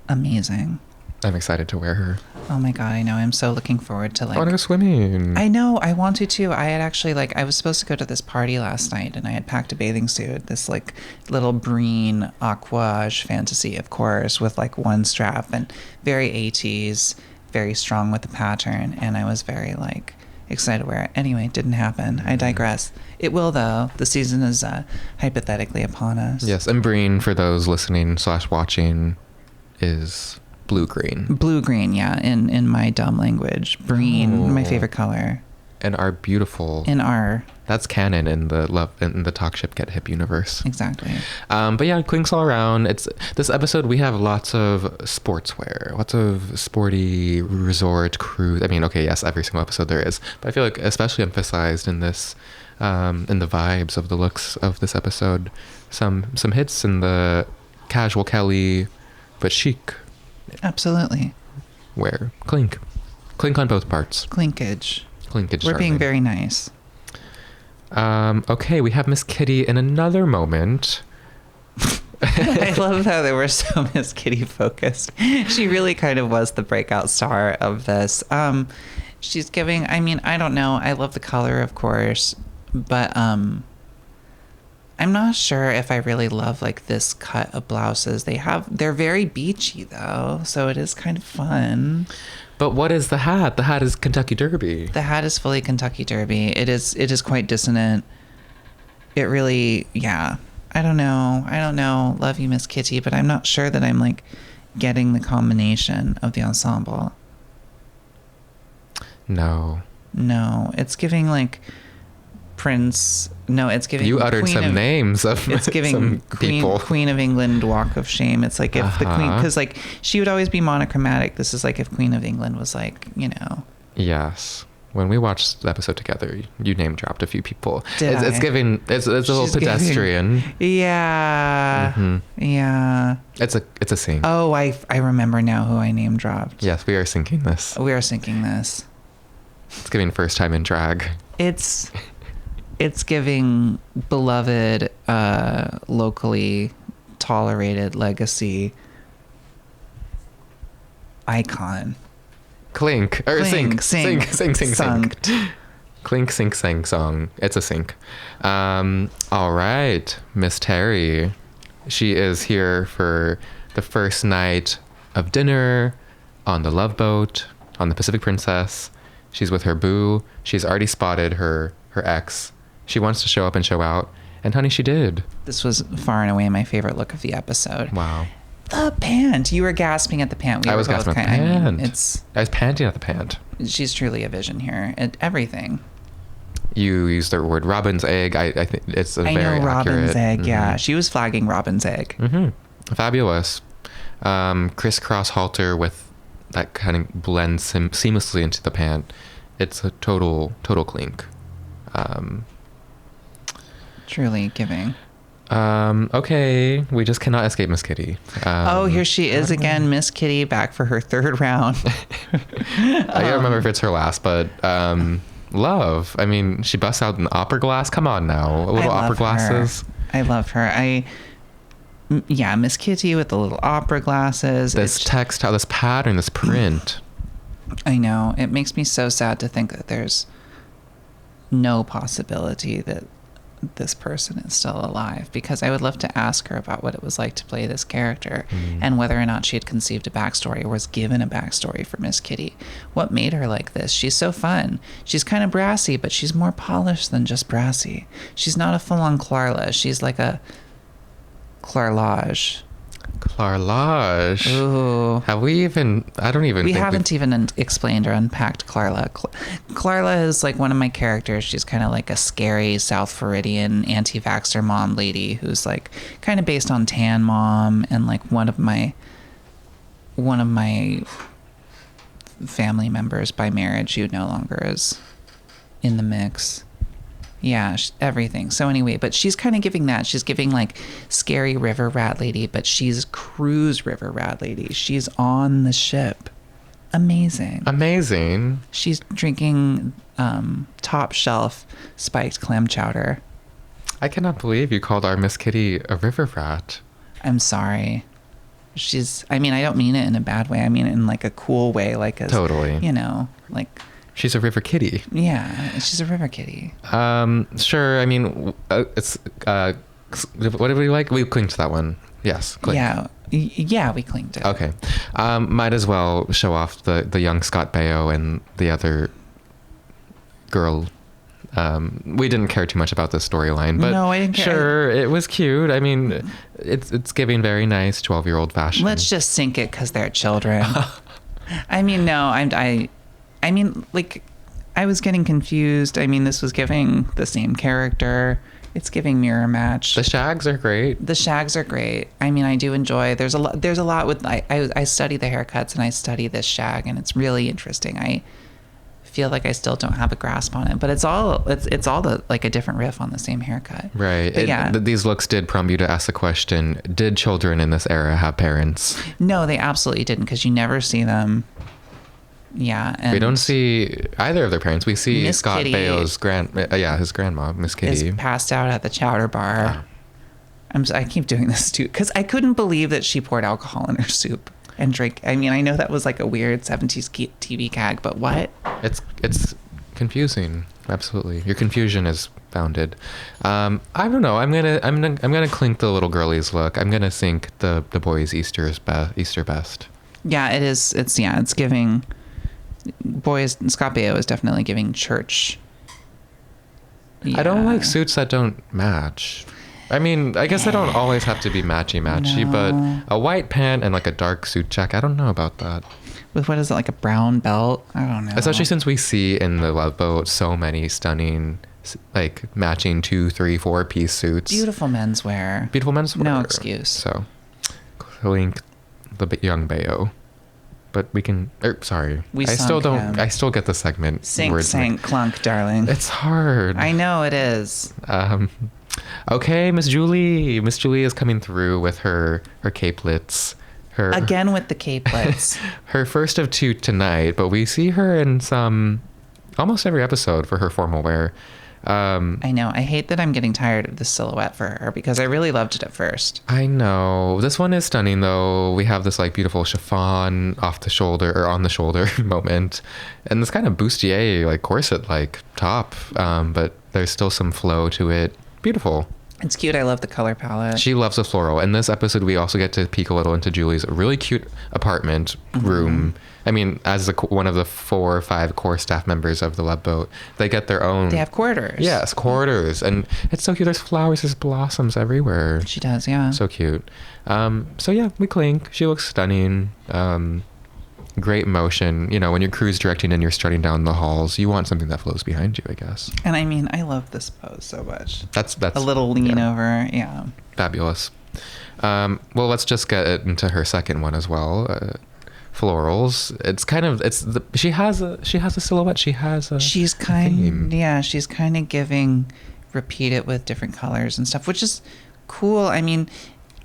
Speaker 2: Amazing.
Speaker 1: I'm excited to wear her.
Speaker 2: Oh my god, I know. I'm so looking forward to
Speaker 1: I want to go swimming.
Speaker 2: I know, I want to too. I had actually I was supposed to go to this party last night, and I had packed a bathing suit, this little breen aquage fantasy, of course, with one strap, and very 80s, very strong with the pattern, and I was very excited to wear it. Anyway, it didn't happen. I digress. It will though. The season is hypothetically upon us.
Speaker 1: Yes, and breen, for those listening / watching, is blue-green.
Speaker 2: Blue-green, yeah, in my dumb language. Breen, my favorite color.
Speaker 1: And our beautiful... That's canon in the Talk Ship Get Hip universe.
Speaker 2: Exactly.
Speaker 1: But yeah, clinks all around. This episode, we have lots of sportswear, lots of sporty resort cruise. Okay, yes, every single episode there is. But I feel like especially emphasized in this, in the vibes of the looks of this episode, some hits in the casual Kelly, but chic
Speaker 2: Absolutely.
Speaker 1: wear. Clink on both parts.
Speaker 2: Clinkage.
Speaker 1: Clinkage.
Speaker 2: We're being
Speaker 1: darling.
Speaker 2: very nice.
Speaker 1: Okay, we have Miss Kitty in another moment.
Speaker 2: I love how they were so Miss Kitty focused. She really kind of was the breakout star of this. She's giving, I don't know. I love the color, of course, but I'm not sure if I really love this cut of blouses. They're very beachy though, so it is kind of fun.
Speaker 1: But what is the hat? The hat is Kentucky Derby.
Speaker 2: The hat is fully Kentucky Derby. It is quite dissonant. It really, yeah. I don't know. Love you, Miss Kitty, but I'm not sure that I'm getting the combination of the ensemble.
Speaker 1: No.
Speaker 2: It's giving Prince. No, it's giving.
Speaker 1: You uttered
Speaker 2: Queen
Speaker 1: some
Speaker 2: of,
Speaker 1: names of
Speaker 2: It's giving
Speaker 1: some people.
Speaker 2: Queen of England Walk of Shame. It's if the Queen, because she would always be monochromatic. This is if Queen of England was
Speaker 1: Yes. When we watched the episode together, you name dropped a few people.
Speaker 2: It's
Speaker 1: giving. It's a little pedestrian.
Speaker 2: Yeah.
Speaker 1: Mm-hmm.
Speaker 2: Yeah.
Speaker 1: It's a sing.
Speaker 2: Oh, I remember now who I name dropped.
Speaker 1: Yes, we are syncing this.
Speaker 2: We are syncing this.
Speaker 1: It's giving first time in drag.
Speaker 2: It's giving beloved, locally tolerated legacy icon.
Speaker 1: Clink. Or
Speaker 2: Clink,
Speaker 1: sink. Sink.
Speaker 2: Sunked.
Speaker 1: Clink, sink, sang, song. It's a sink. All right. Miss Terry. She is here for the first night of dinner on the Love Boat, on the Pacific Princess. She's with her boo. She's already spotted her ex. She wants to show up and show out. And honey, she did.
Speaker 2: This was far and away my favorite look of the episode.
Speaker 1: Wow.
Speaker 2: The pant. You were gasping at the pant.
Speaker 1: I was gasping at the pant. I was panting at the pant.
Speaker 2: She's truly a vision here. Everything.
Speaker 1: You used the word robin's egg. I think it's a very accurate.
Speaker 2: Robin's egg.
Speaker 1: Mm-hmm.
Speaker 2: Yeah, she was flagging robin's egg.
Speaker 1: Mm-hmm. Fabulous. Crisscross halter with that kind of blends seamlessly into the pant. It's a total clink.
Speaker 2: Truly giving.
Speaker 1: Okay, we just cannot escape Miss Kitty.
Speaker 2: Oh, here she is again, Miss Kitty, back for her third round.
Speaker 1: I don't remember if it's her last, but love. I mean, she busts out an opera glass. Come on now, little opera glasses.
Speaker 2: I love her. Yeah, Miss Kitty with the little opera glasses.
Speaker 1: This textile, this pattern, this print.
Speaker 2: I know. It makes me so sad to think that there's no possibility that this person is still alive, because I would love to ask her about what it was like to play this character and whether or not she had conceived a backstory or was given a backstory for Miss Kitty. What made her like this? She's so fun. She's kind of brassy, but she's more polished than just brassy. She's not a full-on Clarla. She's like a Clarlage.
Speaker 1: Clarlage.
Speaker 2: Ooh.
Speaker 1: Have we even? I don't even.
Speaker 2: We
Speaker 1: think
Speaker 2: haven't even explained or unpacked Clarla. Clarla is like one of my characters. She's kind of like a scary South Floridian anti-vaxxer mom lady who's like kind of based on Tan Mom, and like one of my family members by marriage who no longer is in the mix. Yeah, everything. So anyway, but she's kind of giving that. She's giving like scary river rat lady, but she's cruise river rat lady. She's on the ship. Amazing. She's drinking top shelf spiked clam chowder.
Speaker 1: I cannot believe you called our Miss Kitty a river rat.
Speaker 2: I'm sorry. I mean, I don't mean it in a bad way. I mean it in like a cool way, like
Speaker 1: totally.
Speaker 2: You know, like.
Speaker 1: She's a river kitty.
Speaker 2: Yeah, she's a river kitty.
Speaker 1: Sure. I mean, it's what did we like? We clinged to that one. Yes. Clinged.
Speaker 2: Yeah, we clinged to it.
Speaker 1: Okay. Might as well show off the young Scott Baio and the other girl. We didn't care too much about this storyline, but
Speaker 2: no, I didn't care.
Speaker 1: Sure, it was cute. I mean, it's giving very nice 12-year-old fashion.
Speaker 2: Let's just sink it because they're children. I mean, no, I mean, like, I was getting confused. I mean, this was giving the same character. It's giving mirror match.
Speaker 1: The shags are great.
Speaker 2: I mean, I do enjoy. There's a lot with. I study the haircuts and I study this shag, and it's really interesting. I feel like I still don't have a grasp on it, but it's all like a different riff on the same haircut.
Speaker 1: Right. These looks did prompt you to ask the question: did children in this era have parents?
Speaker 2: No, they absolutely didn't, because you never see them. Yeah, and
Speaker 1: we don't see either of their parents. We see
Speaker 2: Miss
Speaker 1: Scott
Speaker 2: Kitty
Speaker 1: Baio's his grandma, Miss Kitty,
Speaker 2: is passed out at the Chowder bar. I keep doing this too because I couldn't believe that she poured alcohol in her soup and drink. I mean, I know that was like a weird 70s TV gag, but what?
Speaker 1: It's confusing. Absolutely, your confusion is founded. I don't know. I'm gonna clink the little girlies look. I'm gonna sink the boys' Easter best.
Speaker 2: Yeah, it is. It's giving. Boys, Scott Baio is definitely giving church. Yeah.
Speaker 1: I don't like suits that don't match. I mean, I guess they don't always have to be matchy-matchy,
Speaker 2: No.
Speaker 1: but a white pant and like a dark suit check, I don't know about that.
Speaker 2: With what is it, like a brown belt? I don't know.
Speaker 1: Especially since we see in the Love Boat so many stunning, like matching 2, 3, 4-piece suits.
Speaker 2: Beautiful menswear. No excuse.
Speaker 1: So, clink the young Baio. But we can. Sorry, I still don't.
Speaker 2: Him.
Speaker 1: I still get the segment.
Speaker 2: Sink, clunk, darling.
Speaker 1: It's hard.
Speaker 2: I know it is.
Speaker 1: Okay, Miss Julie. Miss Julie is coming through with her capelets.
Speaker 2: Again with the capelets.
Speaker 1: Her first of 2 tonight, but we see her in almost every episode for her formal wear.
Speaker 2: I know. I hate that I'm getting tired of this silhouette for her because I really loved it at first.
Speaker 1: I know. This one is stunning though. We have this like beautiful chiffon off the shoulder or on the shoulder moment, and this kind of bustier like corset like top, but there's still some flow to it. Beautiful.
Speaker 2: It's cute. I love the color palette.
Speaker 1: She loves the floral. In this episode, we also get to peek a little into Julie's really cute apartment room. I mean, as one of the 4 or 5 core staff members of the Love Boat, they get their own.
Speaker 2: They have quarters.
Speaker 1: Yes, quarters, and it's so cute. There's flowers, there's blossoms everywhere.
Speaker 2: She does, yeah.
Speaker 1: So cute. So yeah, we clink. She looks stunning. Great motion. You know, when you're cruise directing and you're strutting down the halls, you want something that flows behind you, I guess.
Speaker 2: And I mean, I love this pose so much.
Speaker 1: That's
Speaker 2: a little lean over, yeah.
Speaker 1: Fabulous. Well, let's just get into her second one as well. Florals. It's kind of she has a silhouette. She's kind
Speaker 2: of giving repeat it with different colors and stuff, which is cool. I mean,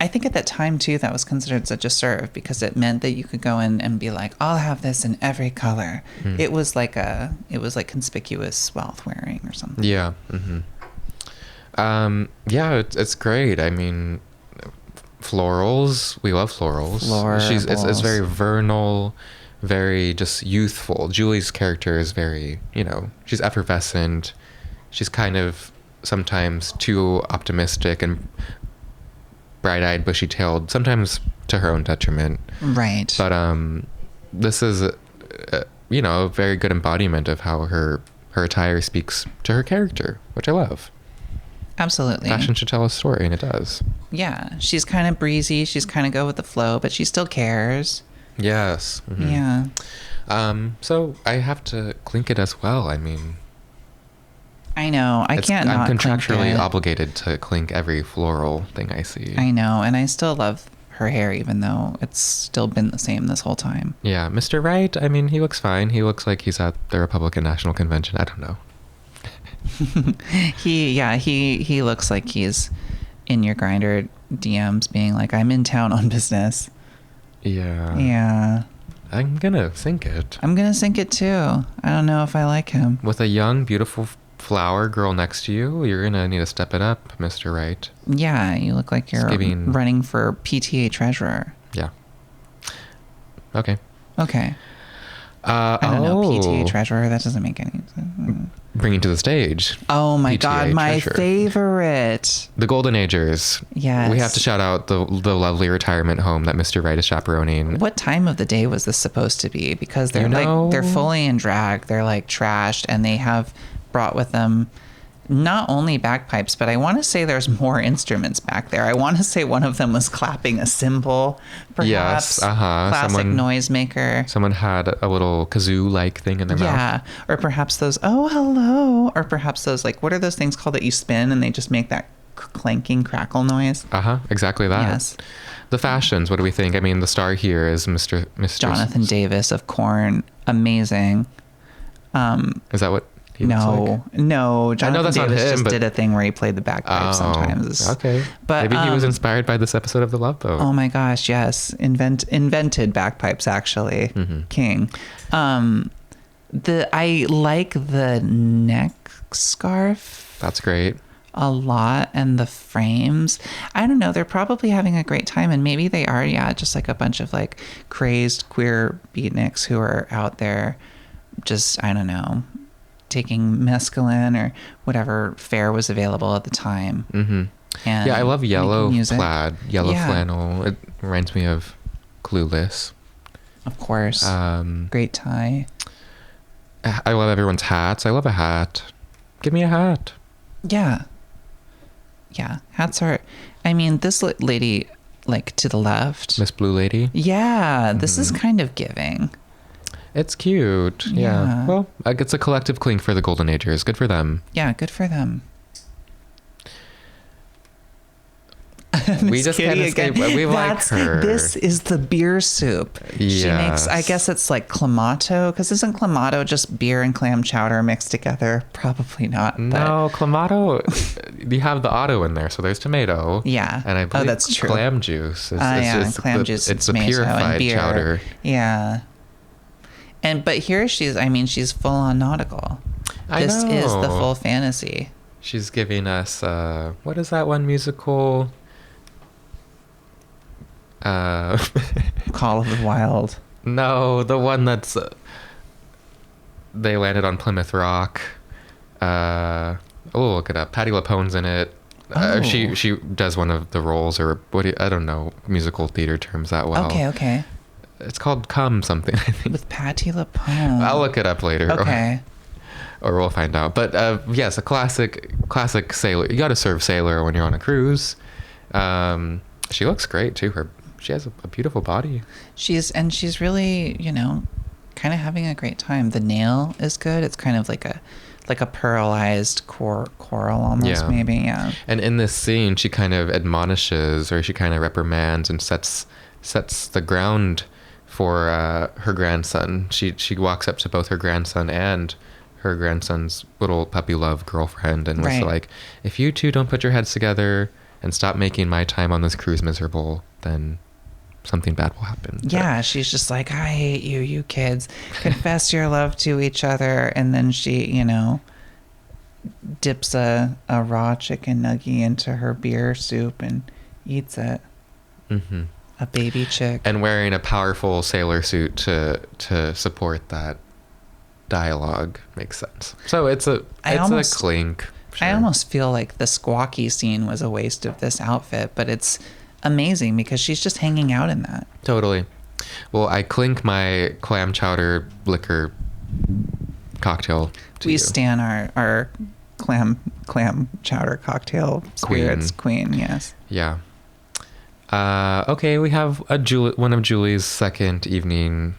Speaker 2: I think at that time too, that was considered such a serve because it meant that you could go in and be like, I'll have this in every color. It was like conspicuous wealth wearing or something.
Speaker 1: Yeah. Yeah, it's great. I mean, florals. We love florals. It's very vernal, very just youthful. Julie's character is very, she's effervescent. She's kind of sometimes too optimistic and bright-eyed, bushy-tailed, sometimes to her own detriment.
Speaker 2: Right.
Speaker 1: But this is, a very good embodiment of how her attire speaks to her character, which I love.
Speaker 2: Absolutely.
Speaker 1: Fashion should tell a story, and it does.
Speaker 2: Yeah. She's kind of breezy. She's kind of go with the flow, but she still cares.
Speaker 1: Yes.
Speaker 2: Yeah.
Speaker 1: So I have to clink it as well. I mean,
Speaker 2: I know. I'm
Speaker 1: contractually obligated to clink every floral thing I see.
Speaker 2: I know. And I still love her hair, even though it's still been the same this whole time.
Speaker 1: Yeah. Mr. Wright, I mean, he looks fine. He looks like he's at the Republican National Convention. I don't know.
Speaker 2: He looks like he's in your Grindr DMs being like, I'm in town on business. Yeah.
Speaker 1: I'm gonna sink it.
Speaker 2: I'm gonna sink it too. I don't know if I like him.
Speaker 1: With a young, beautiful flower girl next to you, you're gonna need to step it up, Mr. Wright.
Speaker 2: Yeah, you look like you're running for PTA treasurer.
Speaker 1: Yeah. Okay.
Speaker 2: I don't know, PTA treasurer, that doesn't make any sense.
Speaker 1: Bringing to the stage.
Speaker 2: Oh my
Speaker 1: PTA
Speaker 2: God, my
Speaker 1: treasurer.
Speaker 2: favorite.
Speaker 1: The Golden Agers.
Speaker 2: Yes.
Speaker 1: We have to shout out the lovely retirement home that Mr. Wright is chaperoning.
Speaker 2: What time of the day was this supposed to be? Because they're they're fully in drag, they're like trashed, and they have brought with them not only bagpipes, but I want to say there's more instruments back there. I want to say one of them was clapping a cymbal, perhaps.
Speaker 1: Yes,
Speaker 2: Classic noisemaker.
Speaker 1: Someone had a little kazoo-like thing in their mouth.
Speaker 2: Yeah, or perhaps those, oh, hello. Or perhaps those, like, what are those things called that you spin and they just make that clanking crackle noise?
Speaker 1: Exactly that.
Speaker 2: Yes.
Speaker 1: The fashions, what do we think? I mean, the star here is Mr.
Speaker 2: Jonathan Davis of Korn. Amazing.
Speaker 1: Is that what he looks like?
Speaker 2: No. Jonathan Davis
Speaker 1: him,
Speaker 2: just did a thing where he played the bagpipes sometimes.
Speaker 1: Okay.
Speaker 2: But
Speaker 1: maybe he was inspired by this episode of The Love Boat.
Speaker 2: Oh my gosh, yes. Invented bagpipes, actually. King. I like the neck scarf.
Speaker 1: That's great.
Speaker 2: A lot, and the frames. I don't know, they're probably having a great time, and maybe they are, just like a bunch of like crazed queer beatniks who are out there just, I don't know, taking mescaline or whatever fare was available at the time. And
Speaker 1: I love yellow
Speaker 2: plaid,
Speaker 1: flannel. It reminds me of Clueless.
Speaker 2: Of course. Great tie.
Speaker 1: I love everyone's hats. I love a hat. Give me a hat.
Speaker 2: Yeah. Hats are, I mean, this lady, like to the left.
Speaker 1: Miss Blue Lady.
Speaker 2: Yeah. This is kind of giving.
Speaker 1: It's cute. Yeah. Well, it's a collective clink for the Golden Agers. Good for them.
Speaker 2: Yeah, good for them.
Speaker 1: We just can't escape. We like her.
Speaker 2: This is the beer soup.
Speaker 1: Yes.
Speaker 2: She makes, I guess it's like clamato, because isn't clamato just beer and clam chowder mixed together? Probably not.
Speaker 1: No, clamato, you have the auto in there, so there's tomato.
Speaker 2: Yeah.
Speaker 1: And I believe
Speaker 2: that's true.
Speaker 1: Clam juice.
Speaker 2: Clam juice.
Speaker 1: It's a purified chowder.
Speaker 2: Yeah. But here she's full on nautical. This is the full fantasy.
Speaker 1: She's giving us, what is that one musical?
Speaker 2: Call of the Wild.
Speaker 1: No, the one that's they landed on Plymouth Rock. Look it up. Patti LuPone's in it. She does one of the roles, or I don't know musical theater terms that well.
Speaker 2: Okay.
Speaker 1: It's called Come something, I think.
Speaker 2: With Patti LuPone.
Speaker 1: I'll look it up later.
Speaker 2: Okay.
Speaker 1: Or we'll find out. But yes, a classic sailor. You got to serve sailor when you're on a cruise. She looks great too. She has a beautiful body. She's
Speaker 2: really, kind of having a great time. The nail is good. It's kind of like a pearlized coral almost, maybe. Yeah.
Speaker 1: And in this scene, she kind of admonishes, or she kind of reprimands and sets the ground for her grandson. She walks up to both her grandson and her grandson's little puppy love girlfriend and was like, if you two don't put your heads together and stop making my time on this cruise miserable, then something bad will happen.
Speaker 2: Yeah, she's just like, I hate you, you kids. Confess your love to each other. And then she, you know, dips a raw chicken nugget into her beer soup and eats it.
Speaker 1: Mm-hmm.
Speaker 2: A baby chick.
Speaker 1: And wearing a powerful sailor suit to support that dialogue makes sense. So it's a clink. Sure.
Speaker 2: I almost feel like the squawky scene was a waste of this outfit, but it's amazing because she's just hanging out in that.
Speaker 1: Totally. Well, I clink my clam chowder liquor cocktail to
Speaker 2: We
Speaker 1: you.
Speaker 2: stan our clam chowder cocktail spirits queen. Yes.
Speaker 1: Yeah. Okay, we have one of Julie's second evening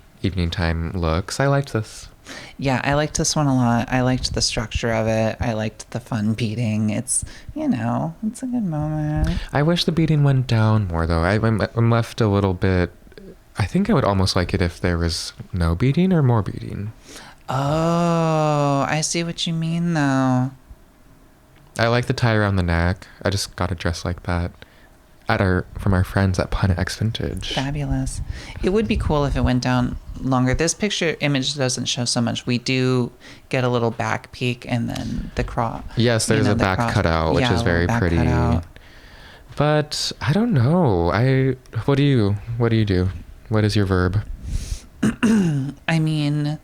Speaker 1: time looks. I liked this.
Speaker 2: Yeah, I liked this one a lot. I liked the structure of it. I liked the fun beating. It's, you know, it's a good moment.
Speaker 1: I wish the beating went down more, though. I'm left a little bit... I think I would almost like it if there was no beating or more beating.
Speaker 2: Oh, I see what you mean, though.
Speaker 1: I like the tie around the neck. I just got a dress like that from our friends at Planet X Vintage.
Speaker 2: Fabulous. It would be cool if it went down longer. This picture image doesn't show so much. We do get a little back peek and then the crop.
Speaker 1: Yes, there's a back cutout, which is very pretty. But I don't know. What do you do? What is your verb?
Speaker 2: I mean,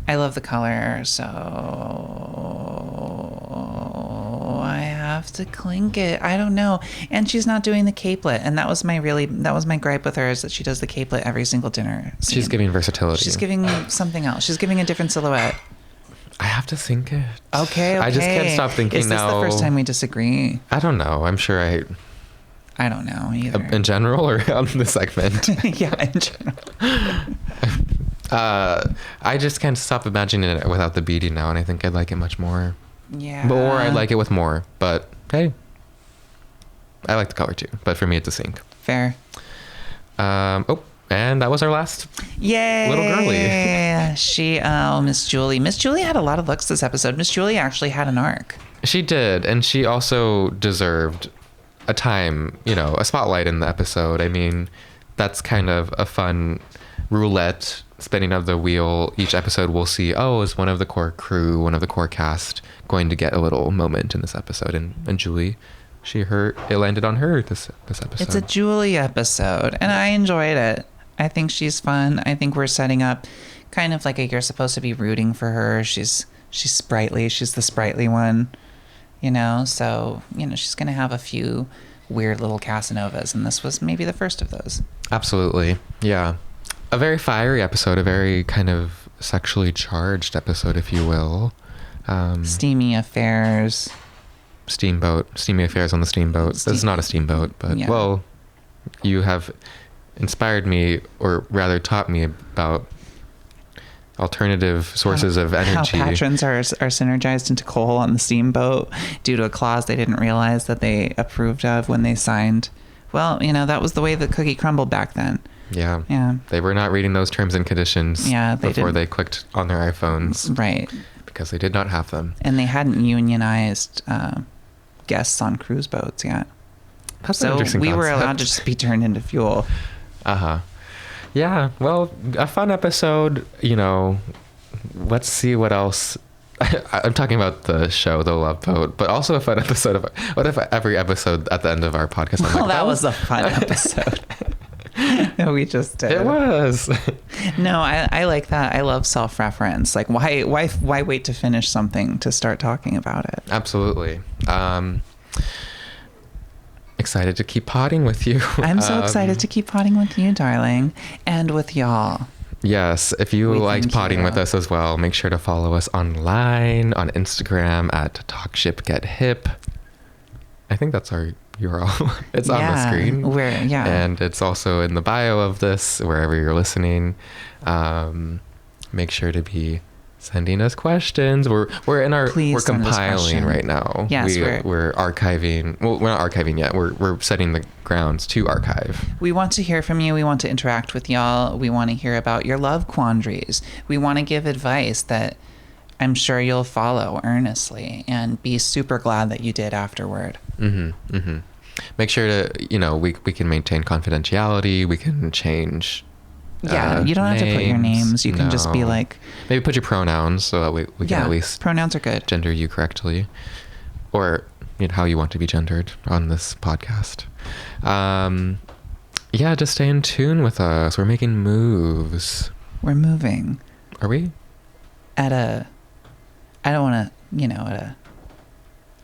Speaker 2: I love the color, so I have to clink it. I don't know. And she's not doing the capelet, and that was my gripe with her, is that she does the capelet every single dinner scene.
Speaker 1: She's giving versatility.
Speaker 2: She's giving something else. She's giving a different silhouette.
Speaker 1: I have to think it.
Speaker 2: Okay.
Speaker 1: I just can't stop thinking now.
Speaker 2: Is this the first time we disagree?
Speaker 1: I don't know. I'm sure
Speaker 2: I don't know either.
Speaker 1: In general or on the segment?
Speaker 2: Yeah, in general.
Speaker 1: I just can't stop imagining it without the beating now, and I think I'd like it much more.
Speaker 2: Yeah.
Speaker 1: Or I'd like it with more, but hey. I like the color too, but for me it's a sink.
Speaker 2: Fair.
Speaker 1: And that was our last
Speaker 2: Yay!
Speaker 1: little girly.
Speaker 2: Miss Julie. Miss Julie had a lot of looks this episode. Miss Julie actually had an arc.
Speaker 1: She did, and she also deserved a spotlight in the episode. I mean, that's kind of a fun roulette spinning of the wheel. Each episode we'll see, is one of the core crew, one of the core cast going to get a little moment in this episode. And Julie, it landed on her this episode.
Speaker 2: It's a Julie episode, and I enjoyed it. I think she's fun. I think we're setting up kind of like you're supposed to be rooting for her. She's sprightly. She's the sprightly one, so, she's going to have a few weird little Casanovas, and this was maybe the first of those. Absolutely.
Speaker 1: Yeah. A very fiery episode, a very kind of sexually charged episode, if you will.
Speaker 2: Steamy affairs.
Speaker 1: Steamy affairs on the steamboat. This is not a steamboat, but, well, you have inspired me, or rather taught me about alternative sources of energy.
Speaker 2: How patrons are synergized into coal on the steamboat due to a clause they didn't realize that they approved of when they signed. Well, that was the way the cookie crumbled back then.
Speaker 1: Yeah.
Speaker 2: Yeah.
Speaker 1: They were not reading those terms and conditions before they clicked on their iPhones.
Speaker 2: Right.
Speaker 1: Because they did not have them.
Speaker 2: And they hadn't unionized guests on cruise boats yet.
Speaker 1: That's an interesting
Speaker 2: concept. We were allowed to just be turned into fuel.
Speaker 1: Uh-huh. Yeah, well, a fun episode, let's see what else. I'm talking about the show, The Love Boat, but also a fun episode of, what if every episode at the end of our podcast, I'm
Speaker 2: that was a fun episode. We just did.
Speaker 1: It was.
Speaker 2: No, I like that. I love self-reference. Like, why wait to finish something to start talking about it?
Speaker 1: Absolutely. Excited to keep potting with you.
Speaker 2: I'm so excited to keep potting with you, darling, and with y'all.
Speaker 1: Yes, if you liked potting with us as well, make sure to follow us online on Instagram at TalkShipGetHip. I think that's our URL. It's on the screen. And it's also in the bio of this, wherever you're listening. Make sure to be sending us questions. We're compiling right now.
Speaker 2: Yes,
Speaker 1: we're archiving. Well, we're not archiving yet. We're setting the grounds to archive.
Speaker 2: We want to hear from you. We want to interact with y'all. We want to hear about your love quandaries. We want to give advice that I'm sure you'll follow earnestly and be super glad that you did afterward.
Speaker 1: Mm-hmm. Mm-hmm. make sure to, we can maintain confidentiality. We can change.
Speaker 2: Yeah, you don't have to put your names. You can just be
Speaker 1: No.
Speaker 2: like,
Speaker 1: Maybe put your pronouns so that we can at least
Speaker 2: pronouns are good.
Speaker 1: gender you correctly, or how you want to be gendered on this podcast. Yeah, just stay in tune with us. We're making moves.
Speaker 2: We're moving
Speaker 1: Are we?
Speaker 2: at a, I don't want to, at a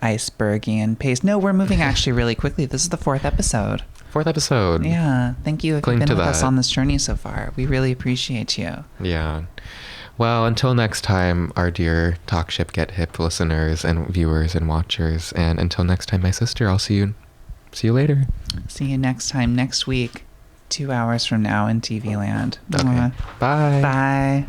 Speaker 2: icebergian pace. No, we're moving actually really quickly. This is the 4th episode.
Speaker 1: 4th episode.
Speaker 2: Yeah, thank you if
Speaker 1: Cling
Speaker 2: you've been
Speaker 1: to
Speaker 2: with us
Speaker 1: that.
Speaker 2: on this journey so far. We really appreciate you.
Speaker 1: Yeah. Well, until next time, our dear Talk Ship Get Hip listeners and viewers and watchers. And until next time, my sister, I'll see you later.
Speaker 2: See you next time, next week, 2 hours from now in TV land.
Speaker 1: Okay. Bye.
Speaker 2: Bye.